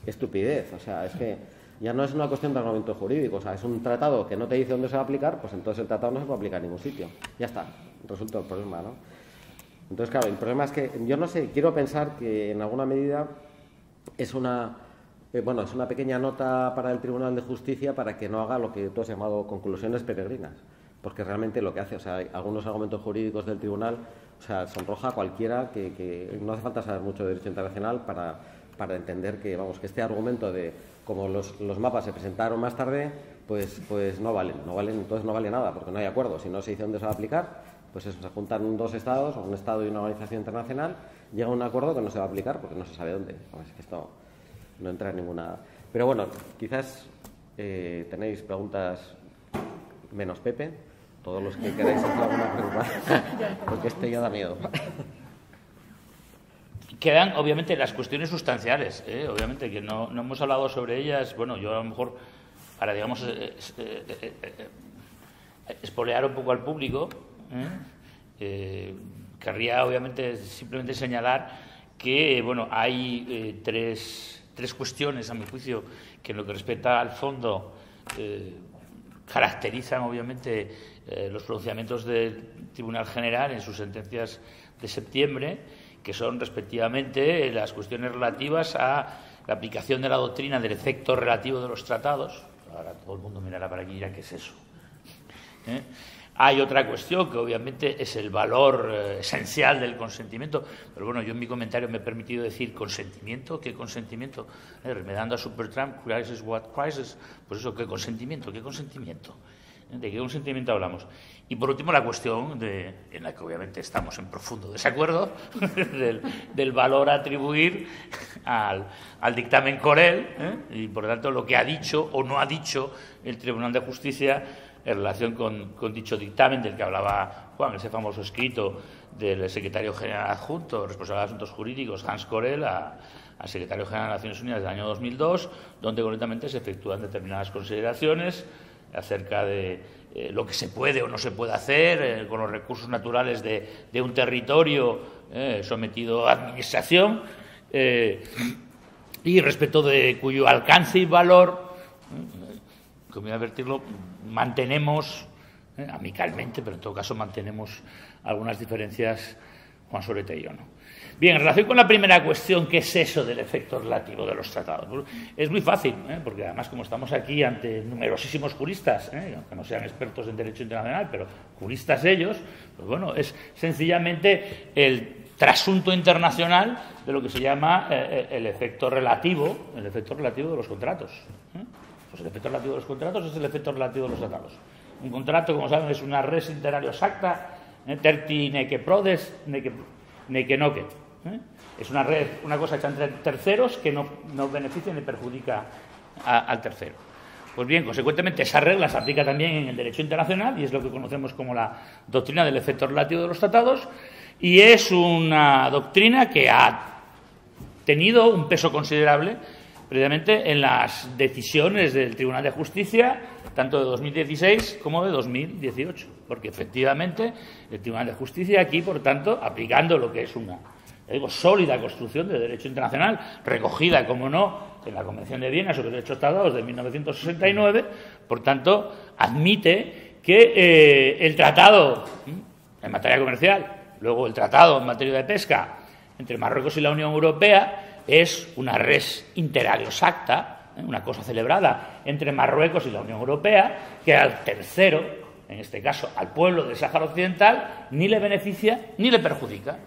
Speaker 3: estupidez. O sea, es que ya no es una cuestión de argumento jurídico. O sea, es un tratado que no te dice dónde se va a aplicar, pues entonces el tratado no se puede aplicar en ningún sitio. Ya está, resulta el problema, ¿no? Entonces, claro, el problema es que, yo no sé, quiero pensar que en alguna medida es una pequeña nota para el Tribunal de Justicia para que no haga lo que tú has llamado conclusiones peregrinas. Porque realmente lo que hace, o sea, hay algunos argumentos jurídicos del Tribunal, o sea, sonroja a cualquiera que no hace falta saber mucho de derecho internacional para entender que, vamos, que este argumento de como los mapas se presentaron más tarde, pues no valen, entonces no vale nada, porque no hay acuerdo. Si no se dice dónde se va a aplicar, pues eso, se juntan dos estados, o un estado y una organización internacional, llega a un acuerdo que no se va a aplicar porque no se sabe dónde. Pues es que esto no entra en ninguna... Pero bueno, quizás tenéis preguntas menos Pepe. Todos los que queráis hacer alguna pregunta, porque este ya da miedo.
Speaker 2: Quedan, obviamente, las cuestiones sustanciales, obviamente, que no hemos hablado sobre ellas. Bueno, yo a lo mejor, para, digamos, espolear un poco al público, querría, obviamente, simplemente señalar que, bueno, hay tres cuestiones, a mi juicio, que en lo que respecta al fondo caracterizan, obviamente, los pronunciamientos del Tribunal General en sus sentencias de septiembre, que son respectivamente las cuestiones relativas a la aplicación de la doctrina del efecto relativo de los tratados. Ahora todo el mundo mirará para aquí y dirá, ¿qué es eso? Hay otra cuestión que obviamente es el valor esencial del consentimiento, pero bueno, yo en mi comentario me he permitido decir consentimiento. ¿Qué consentimiento? Remedando a Supertramp, crisis, what crisis? Pues eso, ¿qué consentimiento? ¿Qué consentimiento? ¿De qué consentimiento hablamos? Y por último la cuestión en la que obviamente estamos en profundo desacuerdo del valor a atribuir al dictamen Corell, y por lo tanto lo que ha dicho o no ha dicho el Tribunal de Justicia en relación con dicho dictamen del que hablaba Juan, ese famoso escrito del secretario general adjunto, responsable de asuntos jurídicos, Hans Corell, al secretario general de Naciones Unidas del año 2002, donde concretamente se efectúan determinadas consideraciones acerca de lo que se puede o no se puede hacer con los recursos naturales de un territorio sometido a administración, y respecto de cuyo alcance y valor, como voy a advertirlo, mantenemos amicalmente, pero en todo caso mantenemos algunas diferencias Juan Sorete y yo, ¿no? Bien, en relación con la primera cuestión, ¿qué es eso del efecto relativo de los tratados? Pues es muy fácil, porque además como estamos aquí ante numerosísimos juristas, aunque no sean expertos en derecho internacional, pero juristas ellos, pues bueno, es sencillamente el trasunto internacional de lo que se llama el efecto relativo de los contratos. Pues el efecto relativo de los contratos es el efecto relativo de los tratados. Un contrato, como saben, es una res inter alios acta, terti nece prodes, nece nocet. Es una cosa hecha entre terceros que no beneficia ni perjudica al tercero. Pues bien, consecuentemente, esa regla se aplica también en el derecho internacional y es lo que conocemos como la doctrina del efecto relativo de los tratados, y es una doctrina que ha tenido un peso considerable precisamente en las decisiones del Tribunal de Justicia, tanto de 2016 como de 2018, porque efectivamente el Tribunal de Justicia aquí, por tanto, aplicando lo que es una sólida construcción de derecho internacional, recogida, como no, en la Convención de Viena sobre Derechos Tratados de 1969, por tanto, admite que el tratado en materia comercial, luego el tratado en materia de pesca entre Marruecos y la Unión Europea, es una res inter alios acta, una cosa celebrada entre Marruecos y la Unión Europea, que al tercero, en este caso al pueblo del Sáhara Occidental, ni le beneficia ni le perjudica.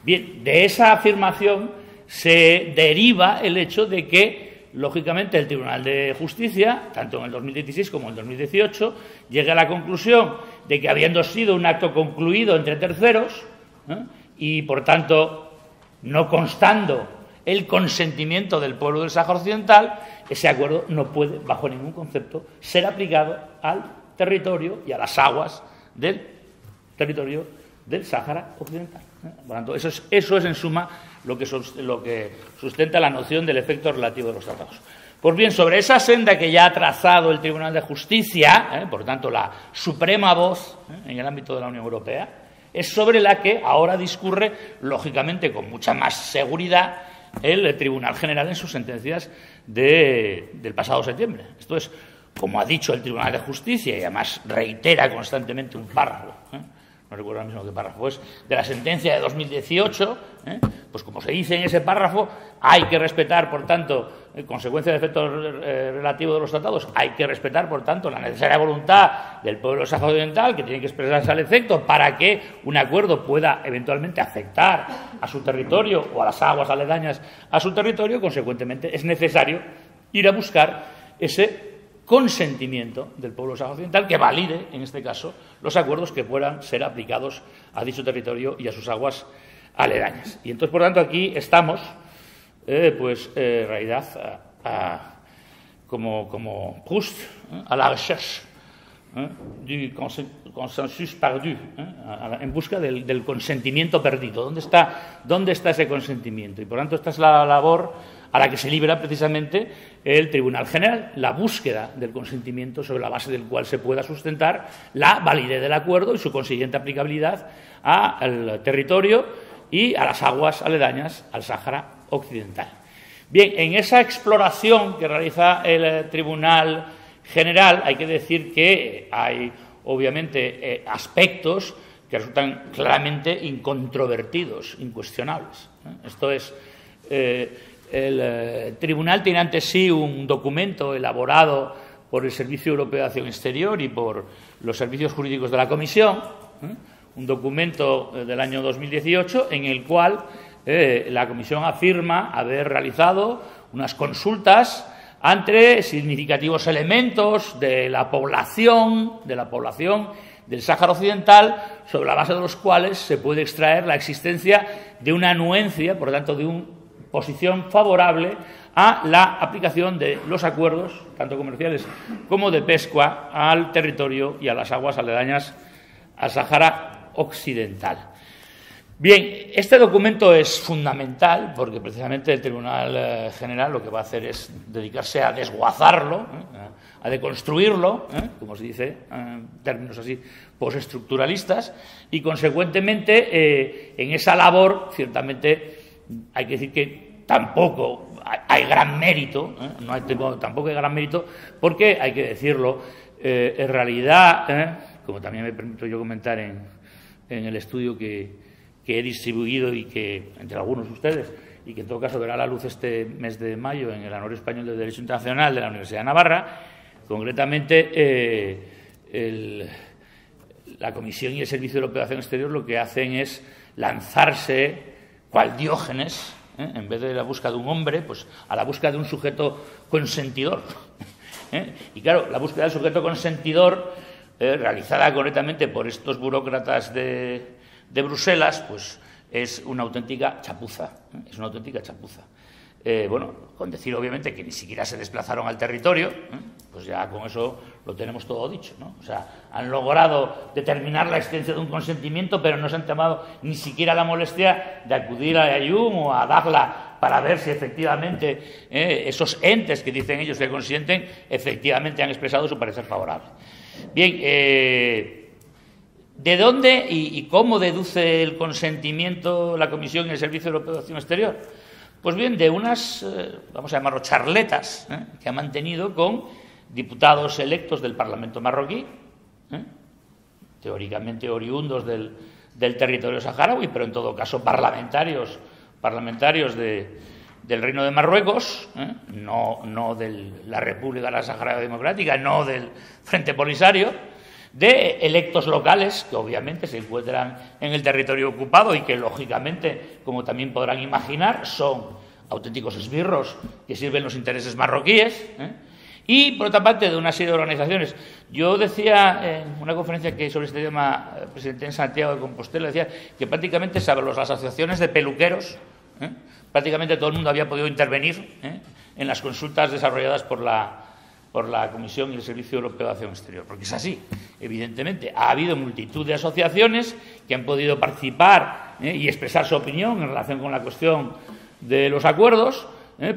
Speaker 2: Bien, de esa afirmación se deriva el hecho de que, lógicamente, el Tribunal de Justicia, tanto en el 2016 como en el 2018, llegue a la conclusión de que, habiendo sido un acto concluido entre terceros, y, por tanto, no constando el consentimiento del pueblo del Sáhara Occidental, ese acuerdo no puede, bajo ningún concepto, ser aplicado al territorio y a las aguas del territorio del Sáhara Occidental. Por tanto, eso es en suma lo que sustenta la noción del efecto relativo de los tratados. Pues bien, sobre esa senda que ya ha trazado el Tribunal de Justicia, por tanto la suprema voz en el ámbito de la Unión Europea, es sobre la que ahora discurre, lógicamente, con mucha más seguridad, el Tribunal General en sus sentencias del pasado septiembre. Esto es, como ha dicho el Tribunal de Justicia, y además reitera constantemente un párrafo, no recuerdo ahora mismo qué párrafo es, de la sentencia de 2018, pues como se dice en ese párrafo, hay que respetar, por tanto, en consecuencia del efecto relativo de los tratados, hay que respetar, por tanto, la necesaria voluntad del pueblo del Sáhara Occidental, que tiene que expresarse al efecto para que un acuerdo pueda eventualmente afectar a su territorio o a las aguas aledañas a su territorio. Consecuentemente, es necesario ir a buscar ese consentimiento del pueblo Sáhara Occidental que valide, en este caso, los acuerdos que puedan ser aplicados a dicho territorio y a sus aguas aledañas. Y entonces, por tanto, aquí estamos, en realidad, como Proust, a la recherche du consensus perdu, en busca del consentimiento perdido. ¿Dónde está ese consentimiento? Y, por tanto, esta es la labor a la que se libra precisamente el Tribunal General, la búsqueda del consentimiento sobre la base del cual se pueda sustentar la validez del acuerdo y su consiguiente aplicabilidad al territorio y a las aguas aledañas al Sáhara Occidental. Bien, en esa exploración que realiza el Tribunal General hay que decir que hay, obviamente, aspectos que resultan claramente incontrovertidos, incuestionables. Esto es, el Tribunal tiene ante sí un documento elaborado por el Servicio Europeo de Acción Exterior y por los servicios jurídicos de la Comisión, un documento del año 2018 en el cual la Comisión afirma haber realizado unas consultas ante significativos elementos de la población del Sáhara Occidental, sobre la base de los cuales se puede extraer la existencia de una anuencia, por lo tanto, de una posición favorable a la aplicación de los acuerdos, tanto comerciales como de pesca, al territorio y a las aguas aledañas al Sáhara Occidental. Bien, este documento es fundamental porque precisamente el Tribunal General lo que va a hacer es dedicarse a desguazarlo, a deconstruirlo, como se dice en términos así postestructuralistas, y consecuentemente en esa labor ciertamente hay que decir que tampoco hay gran mérito, tampoco hay gran mérito, porque hay que decirlo, en realidad, como también me permito yo comentar en el estudio que he distribuido y que entre algunos de ustedes, y que en todo caso verá la luz este mes de mayo en el Anuario Español de Derecho Internacional de la Universidad de Navarra, concretamente la Comisión y el Servicio Europeo de Acción Exterior lo que hacen es lanzarse, cual Diógenes, en vez de la búsqueda de un hombre, pues a la búsqueda de un sujeto consentidor. Y claro, la búsqueda del sujeto consentidor, realizada concretamente por estos burócratas de Bruselas, pues es una auténtica chapuza. Es una auténtica chapuza. Bueno, con decir obviamente que ni siquiera se desplazaron al territorio, pues ya con eso lo tenemos todo dicho, ¿no? O sea, han logrado determinar la existencia de un consentimiento, pero no se han tomado ni siquiera la molestia de acudir a Ayun o a Dagla para ver si efectivamente esos entes que dicen ellos que consienten efectivamente han expresado su parecer favorable. Bien, ¿de dónde y cómo deduce el consentimiento la Comisión y el Servicio Europeo de Acción Exterior? Pues bien, de unas, vamos a llamarlo charletas, que ha mantenido con diputados electos del Parlamento marroquí, teóricamente oriundos del territorio saharaui, pero en todo caso parlamentarios del Reino de Marruecos, no de la República de la Sahara Democrática, no del Frente Polisario, de electos locales que obviamente se encuentran en el territorio ocupado y que lógicamente, como también podrán imaginar, son auténticos esbirros que sirven los intereses marroquíes, y por otra parte de una serie de organizaciones. Yo decía en una conferencia que sobre este tema presenté en Santiago de Compostela, decía que prácticamente las asociaciones de peluqueros, prácticamente todo el mundo había podido intervenir en las consultas desarrolladas por la Comisión y el Servicio Europeo de Acción Exterior, porque es así, evidentemente. Ha habido multitud de asociaciones que han podido participar y expresar su opinión en relación con la cuestión de los acuerdos,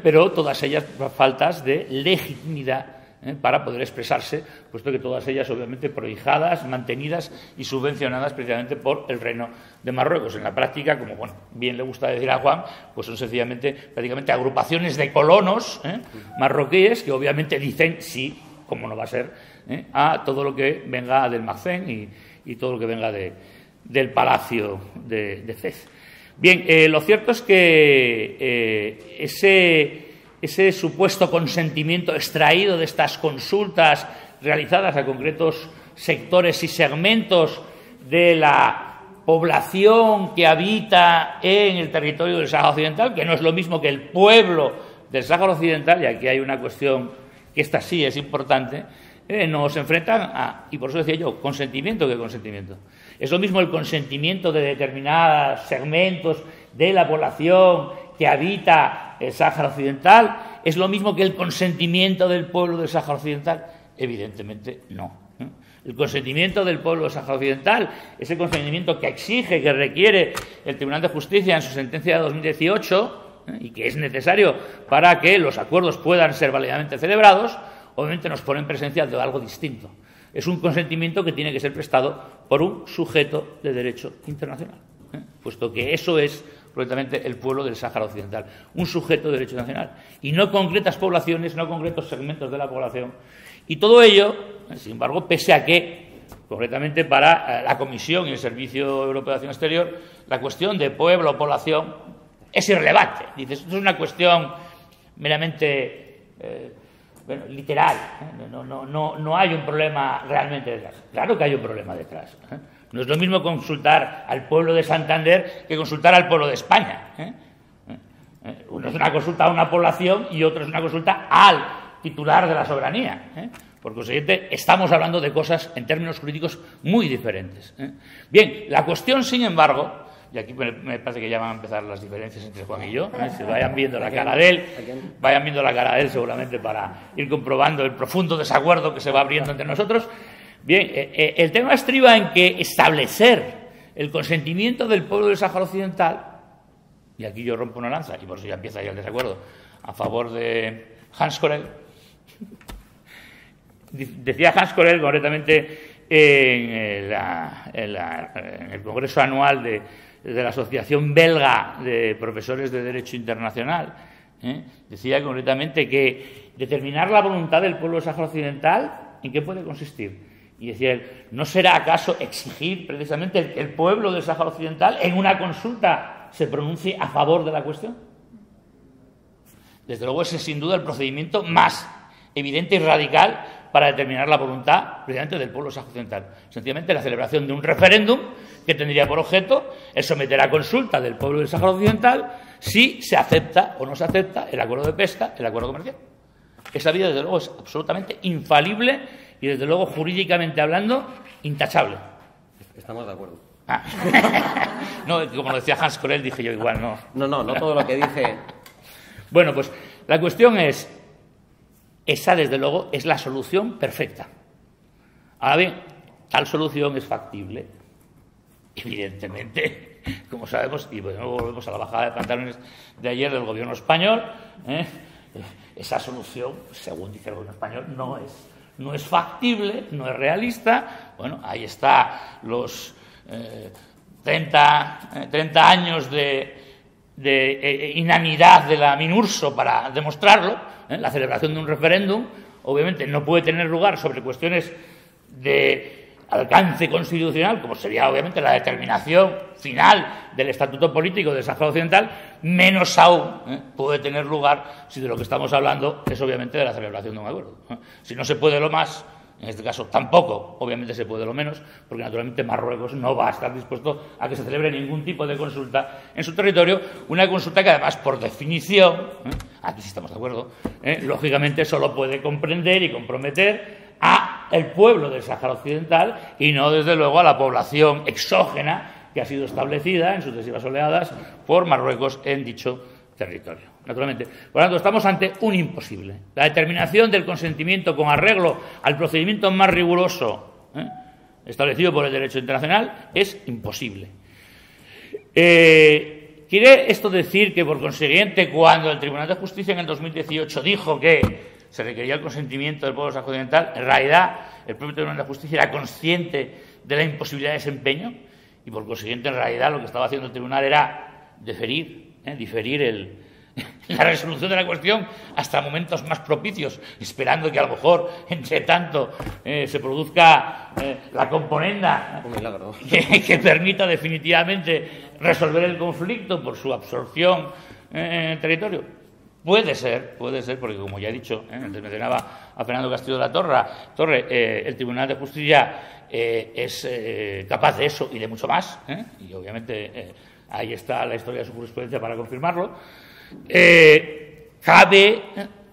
Speaker 2: pero todas ellas faltas de legitimidad para poder expresarse, puesto que todas ellas obviamente prohijadas, mantenidas y subvencionadas precisamente por el Reino de Marruecos. En la práctica, como bueno, bien le gusta decir a Juan, pues son sencillamente prácticamente agrupaciones de colonos marroquíes que obviamente dicen sí, como no va a ser, a todo lo que venga del Magfén y todo lo que venga del Palacio de Fez. Bien, lo cierto es que ese supuesto consentimiento extraído de estas consultas realizadas a concretos sectores y segmentos de la población que habita en el territorio del Sáhara Occidental, que no es lo mismo que el pueblo del Sáhara Occidental, y aquí hay una cuestión que esta sí es importante, nos enfrentan a, y por eso decía yo, consentimiento que consentimiento. Es lo mismo el consentimiento de determinados segmentos de la población que habita el Sáhara Occidental, ¿es lo mismo que el consentimiento del pueblo del Sáhara Occidental? Evidentemente no. El consentimiento del pueblo del Sáhara Occidental, ese consentimiento que exige, que requiere el Tribunal de Justicia en su sentencia de 2018 y que es necesario para que los acuerdos puedan ser válidamente celebrados, obviamente nos pone en presencia de algo distinto. Es un consentimiento que tiene que ser prestado por un sujeto de derecho internacional, puesto que eso es concretamente el pueblo del Sáhara Occidental, un sujeto de derecho nacional, y no concretas poblaciones, no concretos segmentos de la población. Y todo ello, sin embargo, pese a que, concretamente para la Comisión y el Servicio Europeo de Acción Exterior, la cuestión de pueblo o población es irrelevante. Dices, esto es una cuestión meramente literal, no hay un problema realmente detrás. Claro que hay un problema detrás. No es lo mismo consultar al pueblo de Santander que consultar al pueblo de España. Uno es una consulta a una población y otro es una consulta al titular de la soberanía. Por consiguiente, estamos hablando de cosas en términos jurídicos muy diferentes. Bien, la cuestión, sin embargo, y aquí me parece que ya van a empezar las diferencias entre Juan y yo, se vayan viendo la cara de él, seguramente para ir comprobando el profundo desacuerdo que se va abriendo entre nosotros. Bien, el tema estriba en que establecer el consentimiento del pueblo del Sáhara Occidental, y aquí yo rompo una lanza, y por eso ya empieza ya el desacuerdo, a favor de Hans Corell. Decía Hans Corell, concretamente en el Congreso Anual de la Asociación Belga de Profesores de Derecho Internacional, decía concretamente que determinar la voluntad del pueblo del Sáhara Occidental ¿en qué puede consistir? Y decía él, ¿no será acaso exigir precisamente que el pueblo del Sáhara Occidental en una consulta se pronuncie a favor de la cuestión? Desde luego ese es sin duda el procedimiento más evidente y radical para determinar la voluntad precisamente del pueblo Sáhara Occidental. Sencillamente la celebración de un referéndum que tendría por objeto el someter a consulta del pueblo del Sáhara Occidental si se acepta o no se acepta el acuerdo de pesca, el acuerdo comercial. Esa vía, desde luego, es absolutamente infalible y, desde luego, jurídicamente hablando, intachable.
Speaker 3: Estamos de acuerdo.
Speaker 2: Ah. No, como decía Hans Corell, dije yo igual, no.
Speaker 3: No todo lo que dice.
Speaker 2: Bueno, pues la cuestión es, esa, desde luego, es la solución perfecta. Ahora bien, tal solución es factible, evidentemente, como sabemos, y bueno, volvemos a la bajada de pantalones de ayer del gobierno español, esa solución, según dice el gobierno español, no es factible, no es realista. Bueno, ahí está los 30 años de inanidad de la MINURSO para demostrarlo. La celebración de un referéndum obviamente no puede tener lugar sobre cuestiones de alcance constitucional, como sería obviamente la determinación final del estatuto político del Sáhara Occidental, menos aún puede tener lugar si de lo que estamos hablando es obviamente de la celebración de un acuerdo. Si no se puede lo más, en este caso tampoco obviamente se puede lo menos, porque naturalmente Marruecos no va a estar dispuesto a que se celebre ningún tipo de consulta en su territorio, una consulta que además por definición, aquí sí estamos de acuerdo, lógicamente solo puede comprender y comprometer a el pueblo del Sáhara Occidental y no, desde luego, a la población exógena que ha sido establecida en sucesivas oleadas por Marruecos en dicho territorio. Naturalmente, por lo tanto, estamos ante un imposible. La determinación del consentimiento con arreglo al procedimiento más riguroso establecido por el derecho internacional es imposible. ¿Quiere esto decir que, por consiguiente, cuando el Tribunal de Justicia en el 2018 dijo que se requería el consentimiento del pueblo occidental, en realidad el propio Tribunal de Justicia era consciente de la imposibilidad de desempeño y, por consiguiente, en realidad lo que estaba haciendo el Tribunal era diferir la resolución de la cuestión hasta momentos más propicios, esperando que a lo mejor, entre tanto, se produzca la componenda que permita definitivamente resolver el conflicto por su absorción en el territorio. Puede ser, porque como ya he dicho, antes mencionaba a Fernando Castillo de la Torre, el Tribunal de Justicia es capaz de eso y de mucho más, y obviamente ahí está la historia de su jurisprudencia para confirmarlo. Cabe,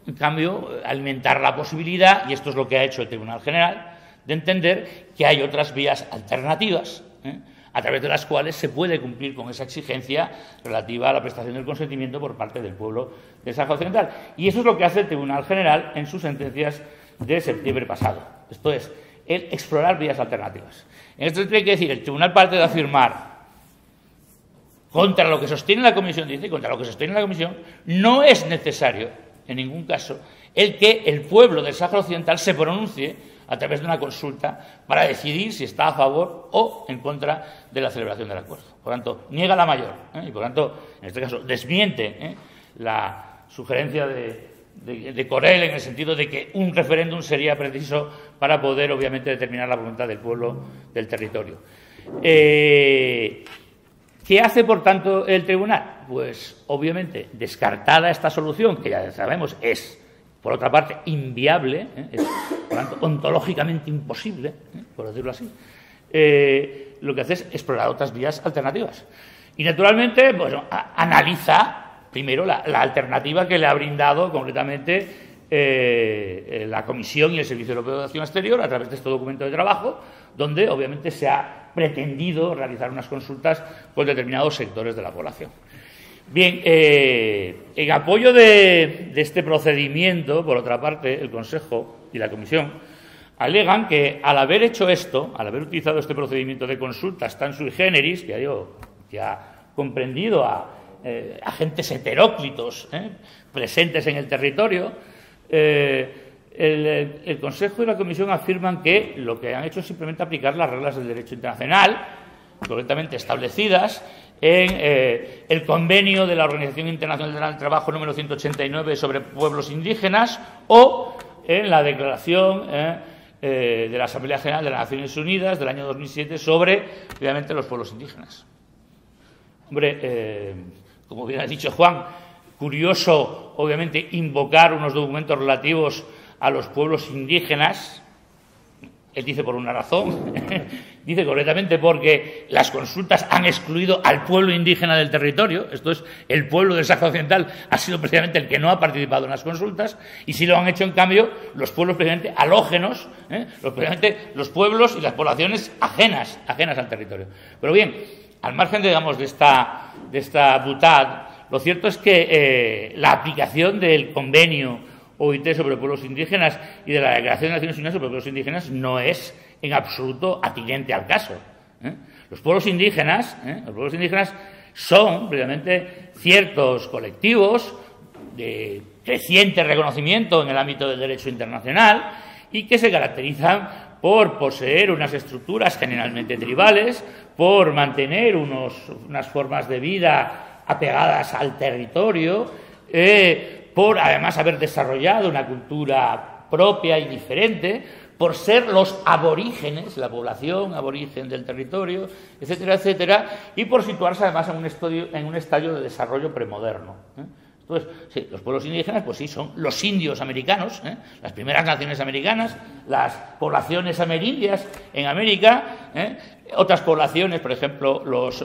Speaker 2: en cambio, alimentar la posibilidad, y esto es lo que ha hecho el Tribunal General, de entender que hay otras vías alternativas, a través de las cuales se puede cumplir con esa exigencia relativa a la prestación del consentimiento por parte del pueblo del Sáhara Occidental. Y eso es lo que hace el Tribunal General en sus sentencias de septiembre pasado. Esto es, el explorar vías alternativas. En esto hay que decir, el Tribunal parte de afirmar contra lo que sostiene la Comisión, no es necesario, en ningún caso, el que el pueblo del Sáhara Occidental se pronuncie a través de una consulta para decidir si está a favor o en contra de la celebración del acuerdo. Por tanto, niega la mayor y, por tanto, en este caso, desmiente la sugerencia de Corell en el sentido de que un referéndum sería preciso para poder, obviamente, determinar la voluntad del pueblo del territorio. ¿Qué hace, por tanto, el tribunal? Pues, obviamente, descartada esta solución, que ya sabemos es, por otra parte, inviable, es, por tanto, ontológicamente imposible, por decirlo así, lo que hace es explorar otras vías alternativas. Y, naturalmente, bueno, analiza primero la alternativa que le ha brindado concretamente la Comisión y el Servicio Europeo de Acción Exterior a través de este documento de trabajo, donde, obviamente, se ha pretendido realizar unas consultas con determinados sectores de la población. Bien, en apoyo de este procedimiento, por otra parte, el Consejo y la Comisión alegan que al haber hecho esto, al haber utilizado este procedimiento de consultas tan sui generis, que ha comprendido a agentes heteróclitos presentes en el territorio, el Consejo y la Comisión afirman que lo que han hecho es simplemente aplicar las reglas del derecho internacional, correctamente establecidas en el convenio de la Organización Internacional del Trabajo número 189 sobre pueblos indígenas o en la declaración de la Asamblea General de las Naciones Unidas del año 2007 sobre, obviamente, los pueblos indígenas. Hombre, como bien ha dicho Juan, curioso, obviamente, invocar unos documentos relativos a los pueblos indígenas. Él dice por una razón, dice correctamente porque las consultas han excluido al pueblo indígena del territorio. Esto es, el pueblo del Sáhara Occidental ha sido precisamente el que no ha participado en las consultas, y sí lo han hecho, en cambio, los pueblos precisamente halógenos, precisamente los pueblos y las poblaciones ajenas al territorio. Pero bien, al margen, digamos, de esta butad, lo cierto es que la aplicación del convenio OIT sobre pueblos indígenas y de la Declaración de Naciones Unidas sobre pueblos indígenas no es en absoluto atinente al caso. Los pueblos indígenas son precisamente ciertos colectivos de creciente reconocimiento en el ámbito del derecho internacional y que se caracterizan por poseer unas estructuras generalmente tribales, por mantener unas formas de vida apegadas al territorio, por además haber desarrollado una cultura propia y diferente, por ser los aborígenes, la población aborigen del territorio, etcétera, etcétera, y por situarse además en un estadio de desarrollo premoderno. Entonces, sí, los pueblos indígenas, pues sí, son los indios americanos, las primeras naciones americanas, las poblaciones amerindias en América, otras poblaciones, por ejemplo, los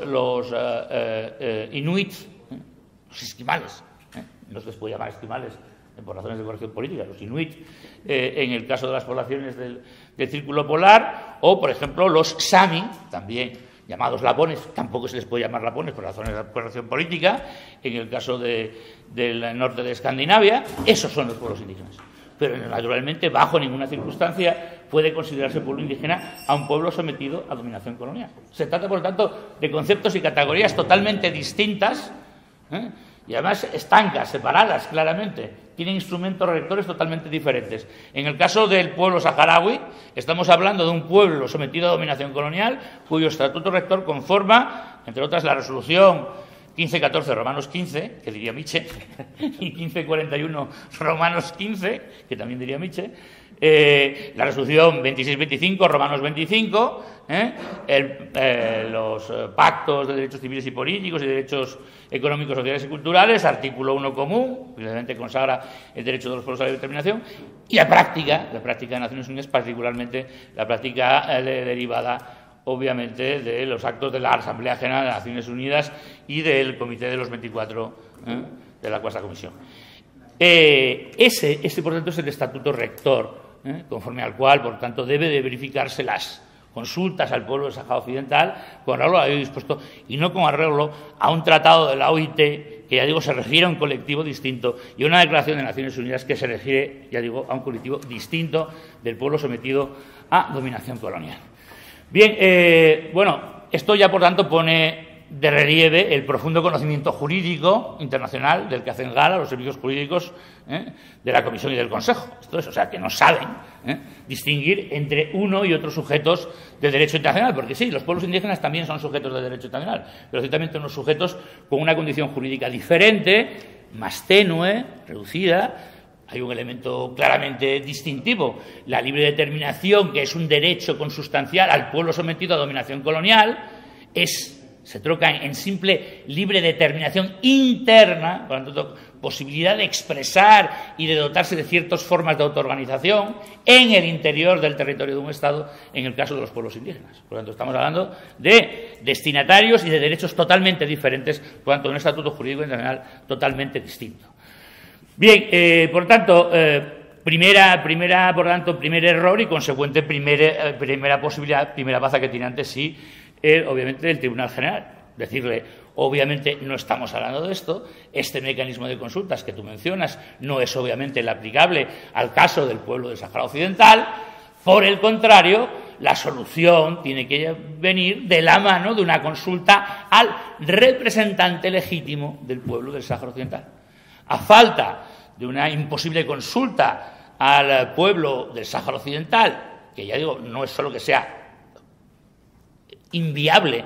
Speaker 2: inuits, los esquimales. No se les puede llamar esquimales por razones de corrección política, los inuit, en el caso de las poblaciones del Círculo Polar, o, por ejemplo, los sami, también llamados lapones, tampoco se les puede llamar lapones por razones de corrección política, en el caso del norte de Escandinavia. Esos son los pueblos indígenas. Pero, naturalmente, bajo ninguna circunstancia puede considerarse pueblo indígena a un pueblo sometido a dominación colonial. Se trata, por lo tanto, de conceptos y categorías totalmente distintas, y además estancas, separadas claramente, tienen instrumentos rectores totalmente diferentes. En el caso del pueblo saharaui, estamos hablando de un pueblo sometido a dominación colonial, cuyo estatuto rector conforma, entre otras, la resolución 1514 Romanos 15, que diría Miche, y 1541 Romanos 15, que también diría Miche, la resolución 2625 Romanos 25, los pactos de derechos civiles y políticos y derechos económicos, sociales y culturales, artículo 1 común, que evidentemente consagra el derecho de los pueblos a la determinación, y la práctica de Naciones Unidas, particularmente la práctica derivada, obviamente, de los actos de la Asamblea General de Naciones Unidas y del Comité de los 24 de la Cuarta Comisión. Ese, por tanto, es el estatuto rector, conforme al cual, por tanto, debe de verificarse las consultas al pueblo del Sáhara Occidental con arreglo a lo dispuesto y no con arreglo a un tratado de la OIT que, ya digo, se refiere a un colectivo distinto, y una declaración de Naciones Unidas que se refiere, ya digo, a un colectivo distinto del pueblo sometido a dominación colonial. Bien, bueno, esto ya, por tanto, pone de relieve el profundo conocimiento jurídico internacional del que hacen gala los servicios jurídicos de la Comisión y del Consejo. Esto es, o sea, que no saben distinguir entre uno y otros sujetos de derecho internacional, porque sí, los pueblos indígenas también son sujetos de derecho internacional, pero ciertamente unos sujetos con una condición jurídica diferente, más tenue, reducida. Hay un elemento claramente distintivo: la libre determinación, que es un derecho consustancial al pueblo sometido a dominación colonial, se troca en simple libre determinación interna, por lo tanto, posibilidad de expresar y de dotarse de ciertas formas de autoorganización en el interior del territorio de un Estado, en el caso de los pueblos indígenas. Por lo tanto, estamos hablando de destinatarios y de derechos totalmente diferentes, por lo tanto, de un estatuto jurídico internacional totalmente distinto. Bien, por tanto, primer error y consecuente primera posibilidad, primera baza que tiene ante sí, obviamente, el Tribunal General. Decirle, obviamente, no estamos hablando de esto, este mecanismo de consultas que tú mencionas no es obviamente el aplicable al caso del pueblo del Sáhara Occidental. Por el contrario, la solución tiene que venir de la mano de una consulta al representante legítimo del pueblo del Sáhara Occidental. A falta de una imposible consulta al pueblo del Sáhara Occidental, que, ya digo, no es solo que sea inviable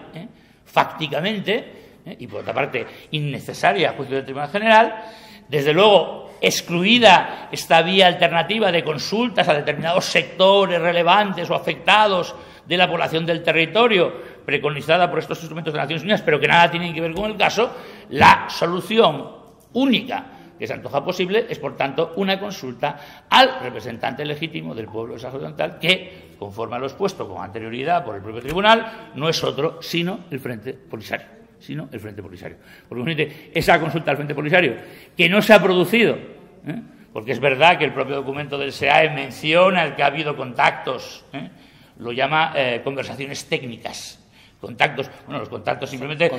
Speaker 2: fácticamente, y por otra parte innecesaria a juicio del Tribunal General, desde luego excluida esta vía alternativa de consultas a determinados sectores relevantes o afectados de la población del territorio, preconizada por estos instrumentos de Naciones Unidas, pero que nada tienen que ver con el caso, la solución única que se antoja posible es, por tanto, una consulta al representante legítimo del pueblo del Sáhara Occidental, que, conforme a lo expuesto con anterioridad por el propio tribunal, no es otro sino el Frente Polisario. Porque esa consulta al Frente Polisario, que no se ha producido, porque es verdad que el propio documento del SEAE menciona el que ha habido contactos, lo llama conversaciones técnicas. Contactos, bueno, los contactos simplemente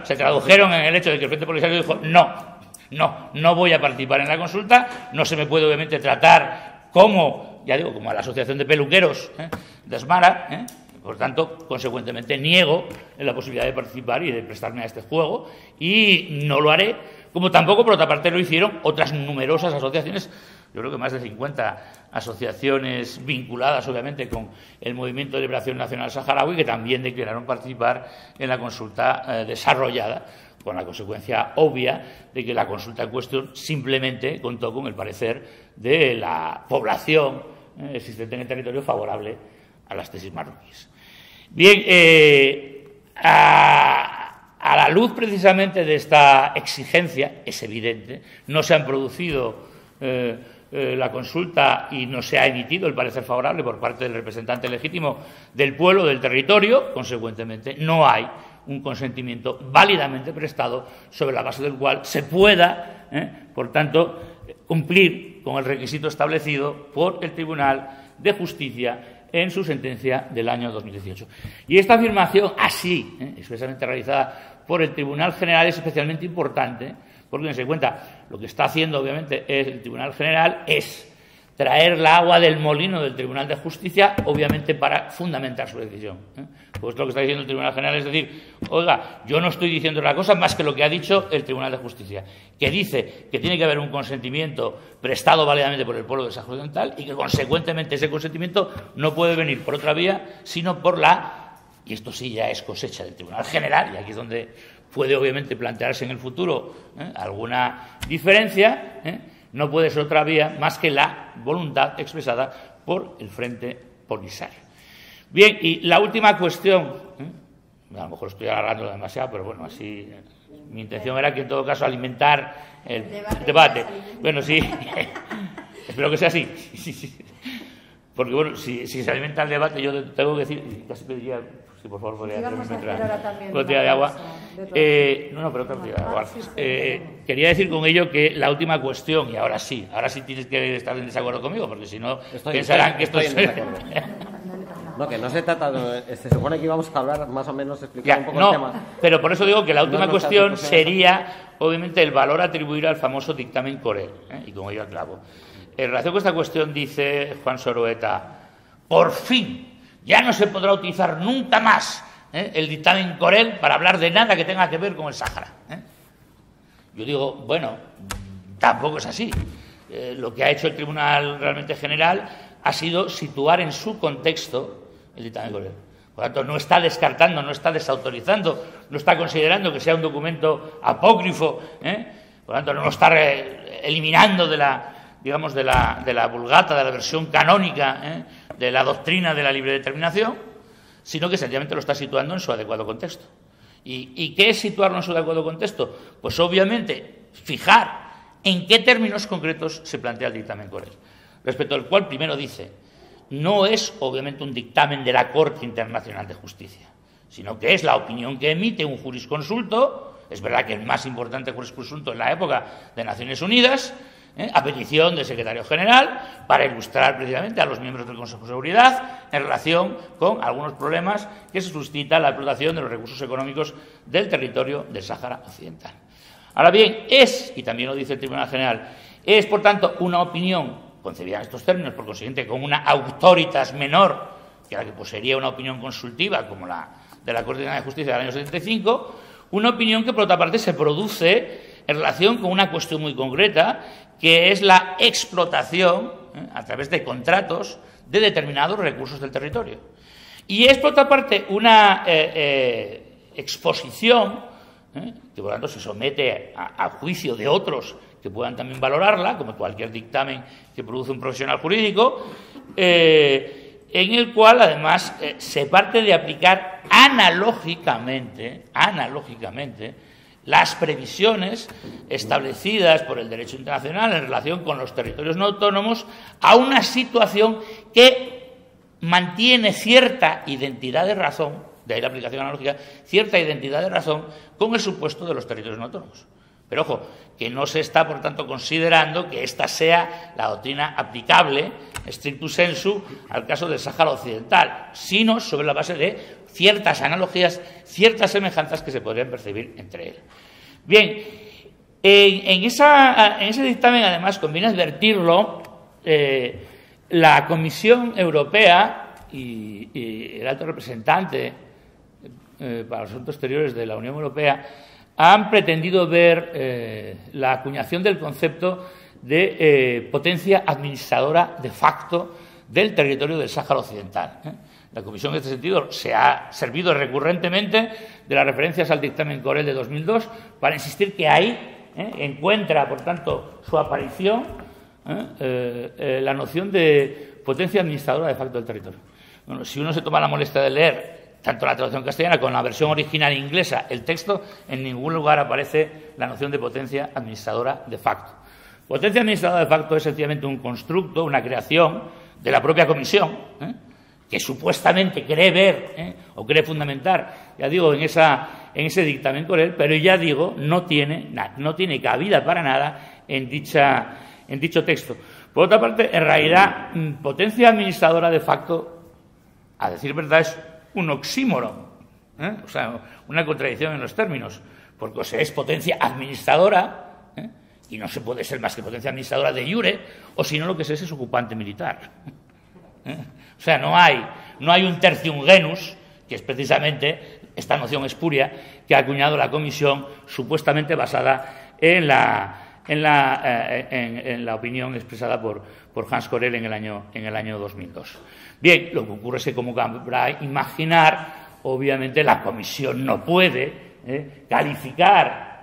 Speaker 2: se tradujeron en el hecho de que el Frente Polisario dijo no voy a participar en la consulta, no se me puede obviamente tratar como, ya digo, como a la Asociación de Peluqueros de Asmara, por tanto, consecuentemente, niego la posibilidad de participar y de prestarme a este juego, y no lo haré, como tampoco, por otra parte, lo hicieron otras numerosas asociaciones, yo creo que más de 50 asociaciones vinculadas, obviamente, con el Movimiento de Liberación Nacional Saharaui, que también declararon participar en la consulta desarrollada, con la consecuencia obvia de que la consulta en cuestión simplemente contó con el parecer de la población existente en el territorio favorable a las tesis marroquíes. Bien, a la luz precisamente de esta exigencia, es evidente, no se han producido la consulta y no se ha emitido el parecer favorable por parte del representante legítimo del pueblo, del territorio, consecuentemente no hay un consentimiento válidamente prestado sobre la base del cual se pueda, por tanto, cumplir con el requisito establecido por el Tribunal de Justicia en su sentencia del año 2018. Y esta afirmación, así, expresamente realizada por el Tribunal General, es especialmente importante porque, tense en cuenta, lo que está haciendo, obviamente, el Tribunal General es traer la agua del molino del Tribunal de Justicia, obviamente, para fundamentar su decisión. Pues lo que está diciendo el Tribunal General es decir, oiga, yo no estoy diciendo otra cosa más que lo que ha dicho el Tribunal de Justicia, que dice que tiene que haber un consentimiento prestado válidamente por el pueblo del Sáhara Occidental y que, consecuentemente, ese consentimiento no puede venir por otra vía, sino por la, y esto sí ya es cosecha del Tribunal General, y aquí es donde puede, obviamente, plantearse en el futuro alguna diferencia, no puede ser otra vía más que la voluntad expresada por el Frente Polisario. Bien, y la última cuestión, a lo mejor estoy alargando demasiado, pero bueno, así mi intención era que en todo caso alimentar el debate. Bueno, sí, espero que sea así. Sí. Porque bueno, si se alimenta el debate, yo tengo que decir, casi pediría, si por favor podría hacerme una botella de agua. No, pero otra botella de agua. Quería decir con ello que la última cuestión, y ahora sí tienes que estar en desacuerdo conmigo, porque si no pensarán que esto es...
Speaker 3: No, que no se trata se supone que íbamos a hablar más o menos, explicar un poco el tema.
Speaker 2: Pero por eso digo que la última cuestión sería, obviamente, el valor atribuido al famoso dictamen Corel, y con ello aclaro. En relación con esta cuestión dice Juan Soroeta, por fin, ya no se podrá utilizar nunca más el dictamen Corel para hablar de nada que tenga que ver con el Sáhara. Yo digo, bueno, tampoco es así. Lo que ha hecho el Tribunal realmente General ha sido situar en su contexto el dictamen Corel. Por lo tanto, no está descartando, no está desautorizando, no está considerando que sea un documento apócrifo, por lo tanto, no lo está eliminando de la vulgata, de la versión canónica, de la doctrina de la libre determinación, sino que sencillamente lo está situando en su adecuado contexto. ¿Y qué es situarlo en su adecuado contexto? Pues obviamente fijar en qué términos concretos se plantea el dictamen Corel, respecto al cual primero dice, no es obviamente un dictamen de la Corte Internacional de Justicia, sino que es la opinión que emite un jurisconsulto, es verdad que el más importante jurisconsulto en la época de Naciones Unidas, a petición del secretario general, para ilustrar precisamente a los miembros del Consejo de Seguridad en relación con algunos problemas que se suscita la explotación de los recursos económicos del territorio del Sáhara Occidental. Ahora bien, y también lo dice el Tribunal General, es por tanto una opinión concebida en estos términos, por consiguiente con una autoritas menor que la que poseería una opinión consultiva como la de la Corte Internacional de Justicia del año 75, una opinión que por otra parte se produce en relación con una cuestión muy concreta, que es la explotación a través de contratos de determinados recursos del territorio. Y es por otra parte una exposición que por lo tanto se somete a juicio de otros que puedan también valorarla, como cualquier dictamen que produce un profesional jurídico, en el cual además se parte de aplicar analógicamente las previsiones establecidas por el derecho internacional en relación con los territorios no autónomos a una situación que mantiene cierta identidad de razón, de ahí la aplicación analógica, cierta identidad de razón con el supuesto de los territorios no autónomos. Pero ojo, que no se está, por tanto, considerando que esta sea la doctrina aplicable, stricto sensu, al caso del Sáhara Occidental, sino sobre la base de ciertas analogías, ciertas semejanzas que se podrían percibir entre él. Bien, en ese dictamen, además, conviene advertirlo, la Comisión Europea y el alto representante para los asuntos exteriores de la Unión Europea han pretendido ver la acuñación del concepto de potencia administradora de facto del territorio del Sáhara Occidental. La Comisión, en este sentido, se ha servido recurrentemente de las referencias al dictamen Corell de 2002 para insistir que ahí encuentra, por tanto, su aparición la noción de potencia administradora de facto del territorio. Bueno, si uno se toma la molestia de leer tanto la traducción castellana como la versión original inglesa, el texto, en ningún lugar aparece la noción de potencia administradora de facto. Potencia administradora de facto es sencillamente un constructo, una creación de la propia Comisión, que supuestamente cree ver o cree fundamentar, ya digo, en ese dictamen Corell, pero ya digo, no tiene cabida para nada en dicho texto. Por otra parte, en realidad, potencia administradora de facto, a decir verdad, es un oxímoron, o sea, una contradicción en los términos, porque o sea, es potencia administradora, y no se puede ser más que potencia administradora de iure, o si no, lo que es ocupante militar. O sea, no hay un tertium genus, que es precisamente esta noción espuria que ha acuñado la Comisión, supuestamente basada en la opinión expresada por Hans Corell en el año 2002. Bien, lo que ocurre es que, como cabrá imaginar, obviamente la Comisión no puede calificar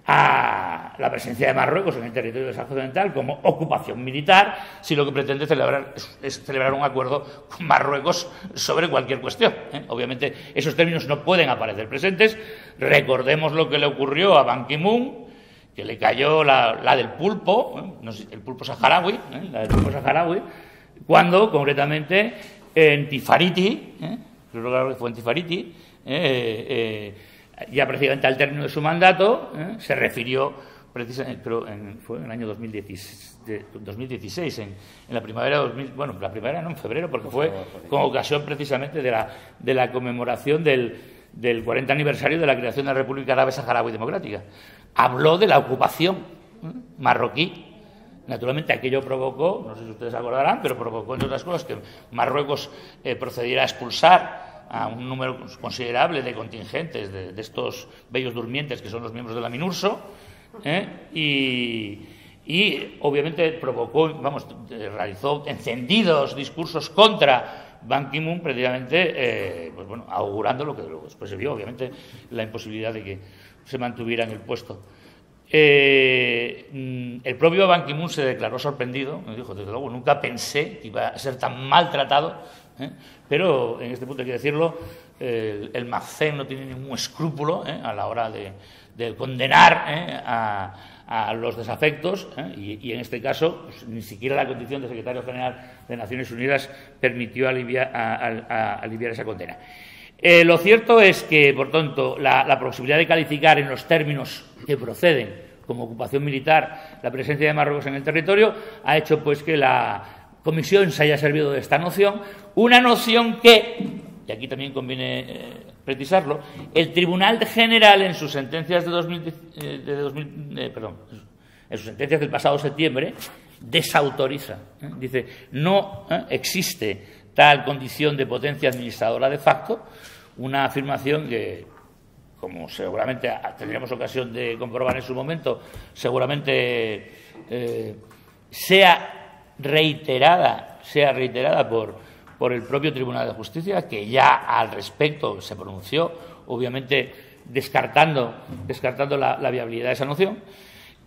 Speaker 2: a la presencia de Marruecos en el territorio del Sáhara Occidental como ocupación militar, si lo que pretende es celebrar un acuerdo con Marruecos sobre cualquier cuestión. Obviamente esos términos no pueden aparecer presentes. Recordemos lo que le ocurrió a Ban Ki-moon, que le cayó la del pulpo, no sé, el pulpo saharaui, cuando concretamente en Tifariti, creo que fue en Tifariti, ya prácticamente al término de su mandato, se refirió precisamente, fue en el año 2016, en la primavera la primavera no, en febrero, porque fue con ocasión precisamente de la conmemoración del 40 aniversario de la creación de la República Árabe Saharaui Democrática. Habló de la ocupación marroquí. Naturalmente aquello provocó, no sé si ustedes acordarán, pero provocó, entre otras cosas, que Marruecos procediera a expulsar a un número considerable de contingentes de estos bellos durmientes que son los miembros de la MINURSO, y obviamente realizó encendidos discursos contra Ban Ki-moon, precisamente augurando lo que después se vio, obviamente, la imposibilidad de que se mantuviera en el puesto. El propio Ban Ki-moon se declaró sorprendido, me dijo, desde luego, nunca pensé que iba a ser tan maltratado, pero en este punto hay que decirlo, el MACEN no tiene ningún escrúpulo a la hora de condenar a los desafectos, y en este caso pues, ni siquiera la condición de secretario general de Naciones Unidas permitió aliviar esa condena. Lo cierto es que, por tanto, la posibilidad de calificar en los términos que proceden como ocupación militar la presencia de Marruecos en el territorio ha hecho pues que la Comisión se haya servido de esta noción, una noción que, y aquí también conviene precisarlo, el Tribunal General en sus sentencias en sus sentencias del pasado septiembre desautoriza. Dice, no existe tal condición de potencia administradora de facto, una afirmación que, como seguramente tendríamos ocasión de comprobar en su momento, seguramente sea reiterada por el propio Tribunal de Justicia, que ya al respecto se pronunció, obviamente descartando la viabilidad de esa noción.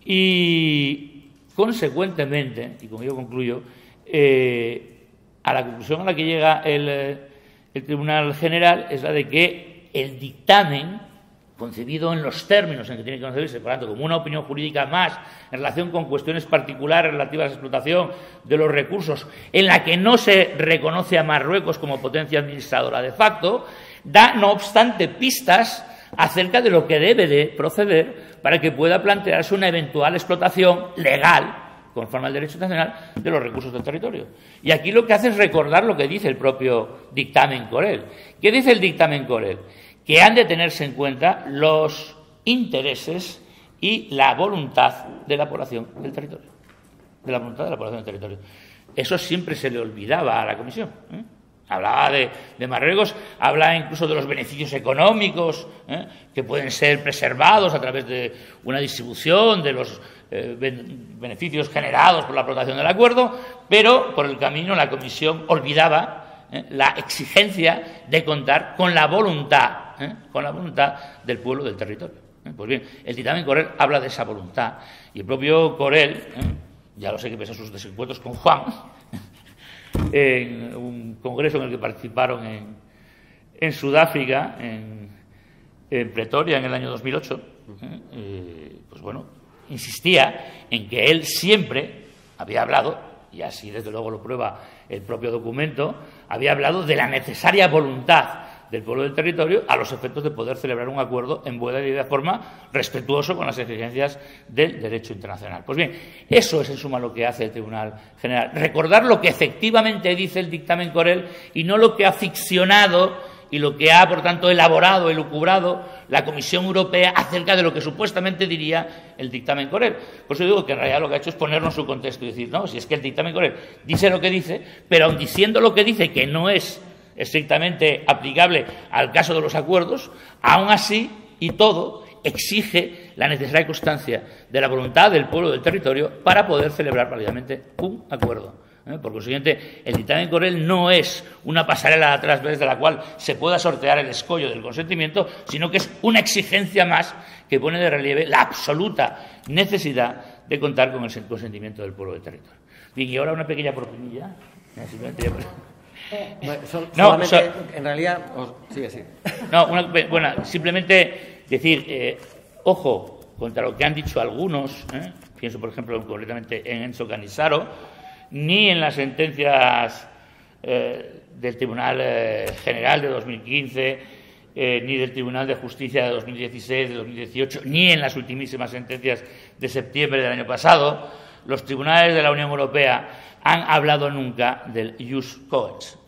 Speaker 2: Y, consecuentemente, y como yo concluyo, a la conclusión a la que llega el Tribunal General es la de que el dictamen, concebido en los términos en que tiene que concebirse, por tanto, como una opinión jurídica más en relación con cuestiones particulares relativas a la explotación de los recursos, en la que no se reconoce a Marruecos como potencia administradora de facto, da, no obstante, pistas acerca de lo que debe de proceder para que pueda plantearse una eventual explotación legal, conforme al derecho internacional, de los recursos del territorio. Y aquí lo que hace es recordar lo que dice el propio dictamen Corell. ¿Qué dice el dictamen Corell? Que han de tenerse en cuenta los intereses y la voluntad de la población del territorio. De la voluntad de la población del territorio. Eso siempre se le olvidaba a la Comisión. Hablaba de Marruecos, hablaba incluso de los beneficios económicos que pueden ser preservados a través de una distribución de los beneficios generados por la aprobación del acuerdo, pero por el camino la Comisión olvidaba la exigencia de contar con la voluntad del pueblo del territorio. Pues bien, el dictamen Corell habla de esa voluntad y el propio Corell, ya lo sé que pese a sus desencuentros con Juan, en un congreso en el que participaron en Sudáfrica, en Pretoria, en el año 2008, pues bueno, insistía en que él siempre había hablado, y así desde luego lo prueba el propio documento, había hablado de la necesaria voluntad del pueblo del territorio a los efectos de poder celebrar un acuerdo en buena y de forma respetuoso con las exigencias del derecho internacional. Pues bien, eso es en suma lo que hace el Tribunal General. Recordar lo que efectivamente dice el dictamen Corell y no lo que ha ficcionado y lo que ha, por tanto, elaborado, elucubrado la Comisión Europea acerca de lo que supuestamente diría el dictamen Corell. Por eso digo que en realidad lo que ha hecho es ponernos en su contexto y decir, no, si es que el dictamen Corell dice lo que dice, pero aun diciendo lo que dice, que no es estrictamente aplicable al caso de los acuerdos, aún así y todo exige la necesaria constancia de la voluntad del pueblo del territorio para poder celebrar válidamente un acuerdo. Por consiguiente, el dictamen Corell no es una pasarela a través de la cual se pueda sortear el escollo del consentimiento, sino que es una exigencia más que pone de relieve la absoluta necesidad de contar con el consentimiento del pueblo del territorio. Bien, y ahora una pequeña propinilla.
Speaker 3: En realidad, sigue.
Speaker 2: Simplemente decir, ojo, contra lo que han dicho algunos, pienso por ejemplo concretamente en Enzo Canizaro, ni en las sentencias del Tribunal General de 2015, ni del Tribunal de Justicia de 2016, de 2018, ni en las ultimísimas sentencias de septiembre del año pasado, los tribunales de la Unión Europea han hablado nunca del jus cogens,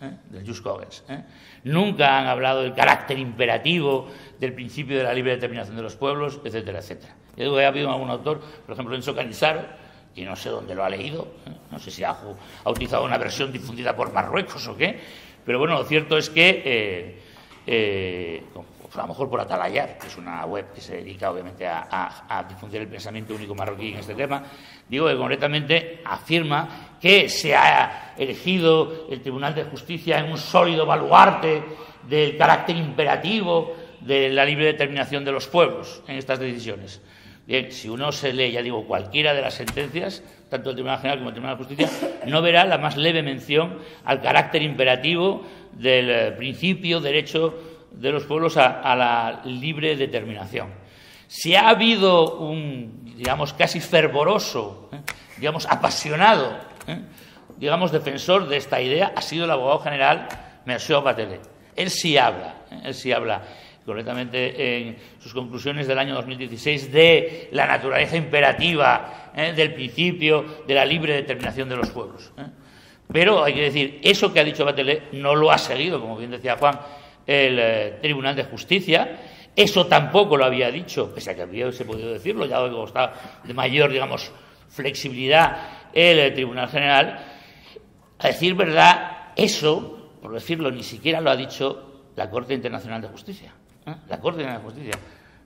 Speaker 2: Nunca han hablado del carácter imperativo del principio de la libre determinación de los pueblos, etcétera, etcétera. Yo digo que ha habido algún autor, por ejemplo, Enzo Canizaro, que no sé dónde lo ha leído, no sé si ha utilizado una versión difundida por Marruecos o qué, pero bueno, lo cierto es que, a lo mejor por Atalayar, que es una web que se dedica obviamente a difundir el pensamiento único marroquí en este tema, digo que concretamente afirma que se ha elegido el Tribunal de Justicia en un sólido baluarte del carácter imperativo de la libre determinación de los pueblos en estas decisiones. Bien, si uno se lee, ya digo, cualquiera de las sentencias, tanto del Tribunal General como del Tribunal de Justicia, no verá la más leve mención al carácter imperativo del principio derecho de los pueblos a la libre determinación. Si ha habido un, digamos, casi fervoroso, apasionado, defensor de esta idea, ha sido el abogado general Monsieur Batelet. Él sí habla concretamente en sus conclusiones del año 2016 de la naturaleza imperativa del principio de la libre determinación de los pueblos. Pero hay que decir, eso que ha dicho Batelet no lo ha seguido, como bien decía Juan, el Tribunal de Justicia. Eso tampoco lo había dicho, pese a que hubiese podido decirlo, ya que está de mayor, flexibilidad el Tribunal General. A decir verdad, eso, por decirlo, ni siquiera lo ha dicho la Corte Internacional de Justicia. La Corte Internacional de Justicia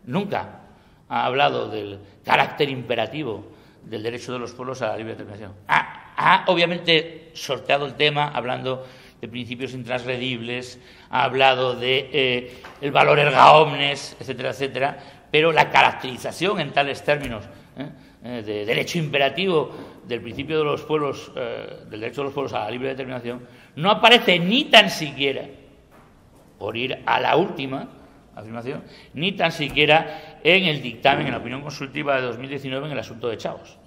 Speaker 2: nunca ha hablado del carácter imperativo del derecho de los pueblos a la libre determinación. Ha obviamente sorteado el tema hablando de principios intransgredibles, ha hablado de el valor erga omnes, etcétera, etcétera, pero la caracterización en tales términos de derecho imperativo del principio de los pueblos, del derecho de los pueblos a la libre determinación, no aparece ni tan siquiera, por ir a la última afirmación, ni tan siquiera en el dictamen, en la opinión consultiva de 2019 en el asunto de Chavos,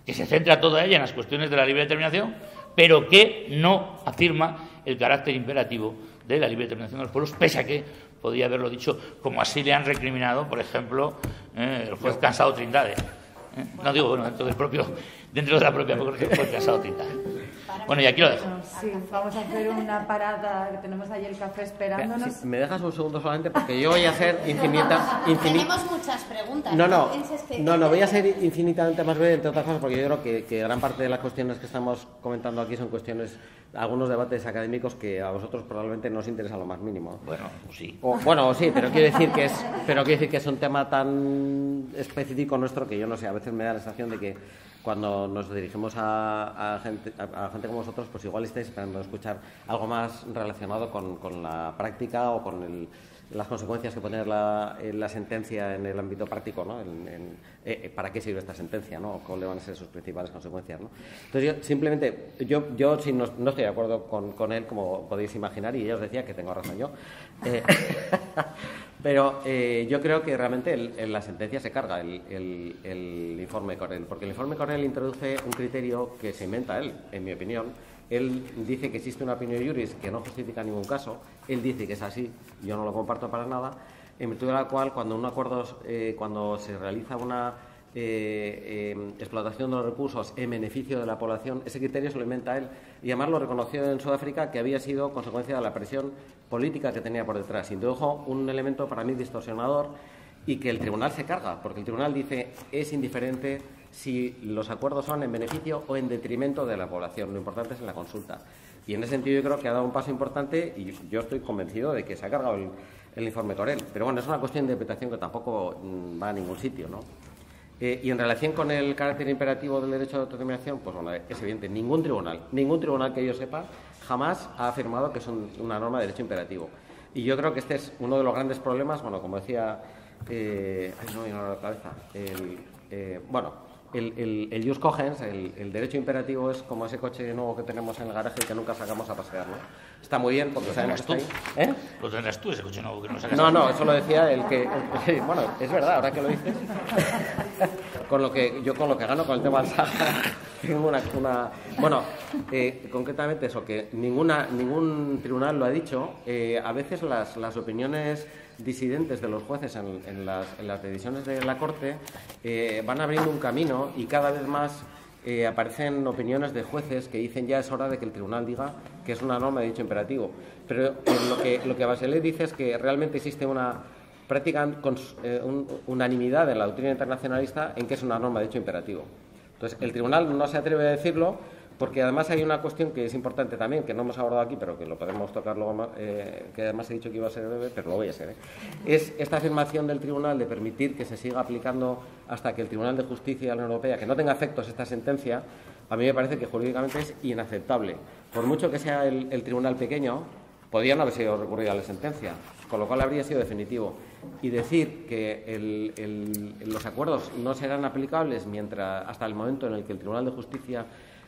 Speaker 2: que se centra toda ella en las cuestiones de la libre determinación, pero que no afirma el carácter imperativo de la libre determinación de los pueblos, pese a que podía haberlo dicho, como así le han recriminado, por ejemplo, el juez Cansado Trindade. No digo, bueno, dentro de la propia corrección, el juez Cansado Trindade. Bueno, y aquí lo dejo.
Speaker 1: Sí, vamos a hacer una parada, que tenemos ahí el café esperándonos.
Speaker 3: Si me dejas un segundo solamente, porque yo voy a ser infinita.
Speaker 4: Tenemos muchas preguntas.
Speaker 3: No, voy a ser infinitamente más breve, entre otras cosas, porque yo creo que gran parte de las cuestiones que estamos comentando aquí son cuestiones, algunos debates académicos que a vosotros probablemente no os interesa lo más mínimo.
Speaker 2: Bueno, sí.
Speaker 3: Sí, pero quiero decir que es un tema tan específico nuestro que yo no sé, a veces me da la sensación de que cuando nos dirigimos a gente como vosotros, pues igual estáis esperando escuchar algo más relacionado con la práctica o con las consecuencias que pone la sentencia en el ámbito práctico, ¿no? ¿Para qué sirve esta sentencia, ¿no? ¿Cuáles van a ser sus principales consecuencias, ¿no? Entonces, yo simplemente, yo sí no estoy de acuerdo con él, como podéis imaginar, y ella os decía que tengo razón yo. Pero yo creo que realmente en la sentencia se carga el informe Corell, porque el informe Corell introduce un criterio que se inventa él, en mi opinión. Él dice que existe una opinión juris que no justifica ningún caso. Él dice que es así, yo no lo comparto para nada, en virtud de la cual cuando se realiza una explotación de los recursos en beneficio de la población, ese criterio se lo inventa él, y además lo reconoció en Sudáfrica, que había sido consecuencia de la presión política que tenía por detrás. Introdujo un elemento para mí distorsionador y que el tribunal se carga, porque el tribunal dice es indiferente si los acuerdos son en beneficio o en detrimento de la población. Lo importante es en la consulta. Y en ese sentido yo creo que ha dado un paso importante y yo estoy convencido de que se ha cargado el informe Corell. Pero bueno, es una cuestión de interpretación que tampoco va a ningún sitio, ¿no? Y en relación con el carácter imperativo del derecho de autodeterminación, pues bueno, es evidente, ningún tribunal que yo sepa jamás ha afirmado que es una norma de derecho imperativo. Y yo creo que este es uno de los grandes problemas, bueno, como decía, no me viene a la cabeza, el jus cogens, el derecho imperativo es como ese coche nuevo que tenemos en el garaje y que nunca sacamos a pasear, ¿no? Está muy bien porque sabemos que está ahí.
Speaker 2: ¿Lo tendrás tú, ese coche nuevo que no sacas?
Speaker 3: No, eso lo decía el que bueno, es verdad, ahora que lo dices. Con lo que gano con el tema del Sahara, tengo concretamente eso, que ningún tribunal lo ha dicho. A veces las opiniones disidentes de los jueces en las decisiones de la Corte van abriendo un camino y cada vez más aparecen opiniones de jueces que dicen ya es hora de que el tribunal diga que es una norma de derecho imperativo. Pero lo que Bachelet dice es que realmente existe una práctica unanimidad en la doctrina internacionalista en que es una norma de derecho imperativo. Entonces, el tribunal no se atreve a decirlo porque además hay una cuestión que es importante también, que no hemos abordado aquí, pero que lo podemos tocar luego más, que además he dicho que iba a ser breve, pero lo voy a ser. Es esta afirmación del tribunal de permitir que se siga aplicando hasta que el Tribunal de Justicia de la Unión Europea, que no tenga efectos esta sentencia, a mí me parece que jurídicamente es inaceptable. Por mucho que sea el tribunal pequeño, podría no haber sido recurrida a la sentencia, con lo cual habría sido definitivo. Y decir que los acuerdos no serán aplicables hasta el momento en el que el Tribunal de Justicia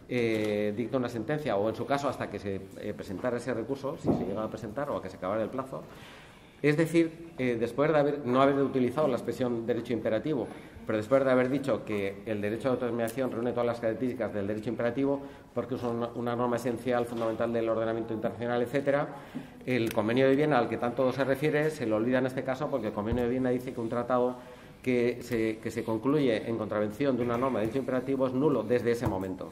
Speaker 3: dicta una sentencia, o en su caso hasta que se presentara ese recurso, si se llega a presentar, o a que se acabara el plazo, es decir, después de no haber utilizado la expresión derecho imperativo, pero después de haber dicho que el derecho de autodeterminación reúne todas las características del derecho imperativo, porque es una norma esencial, fundamental del ordenamiento internacional, etcétera, el Convenio de Viena, al que tanto se refiere, se lo olvida en este caso, porque el Convenio de Viena dice que un tratado que se concluye en contravención de una norma de derecho imperativo es nulo desde ese momento.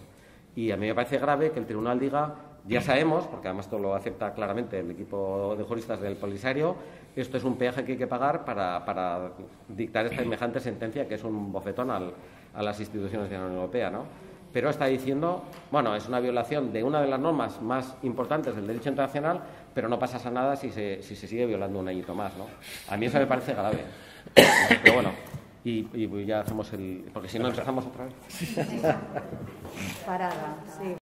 Speaker 3: Y a mí me parece grave que el tribunal diga, ya sabemos, porque además esto lo acepta claramente el equipo de juristas del Polisario, esto es un peaje que hay que pagar para dictar esta semejante sentencia, que es un bofetón a las instituciones de la Unión Europea, ¿no? Pero está diciendo, bueno, es una violación de una de las normas más importantes del derecho internacional, pero no pasa nada si se sigue violando un añito más, ¿no? A mí eso me parece grave. Pero bueno, y ya hacemos porque si no empezamos otra vez.
Speaker 1: Parada, sí.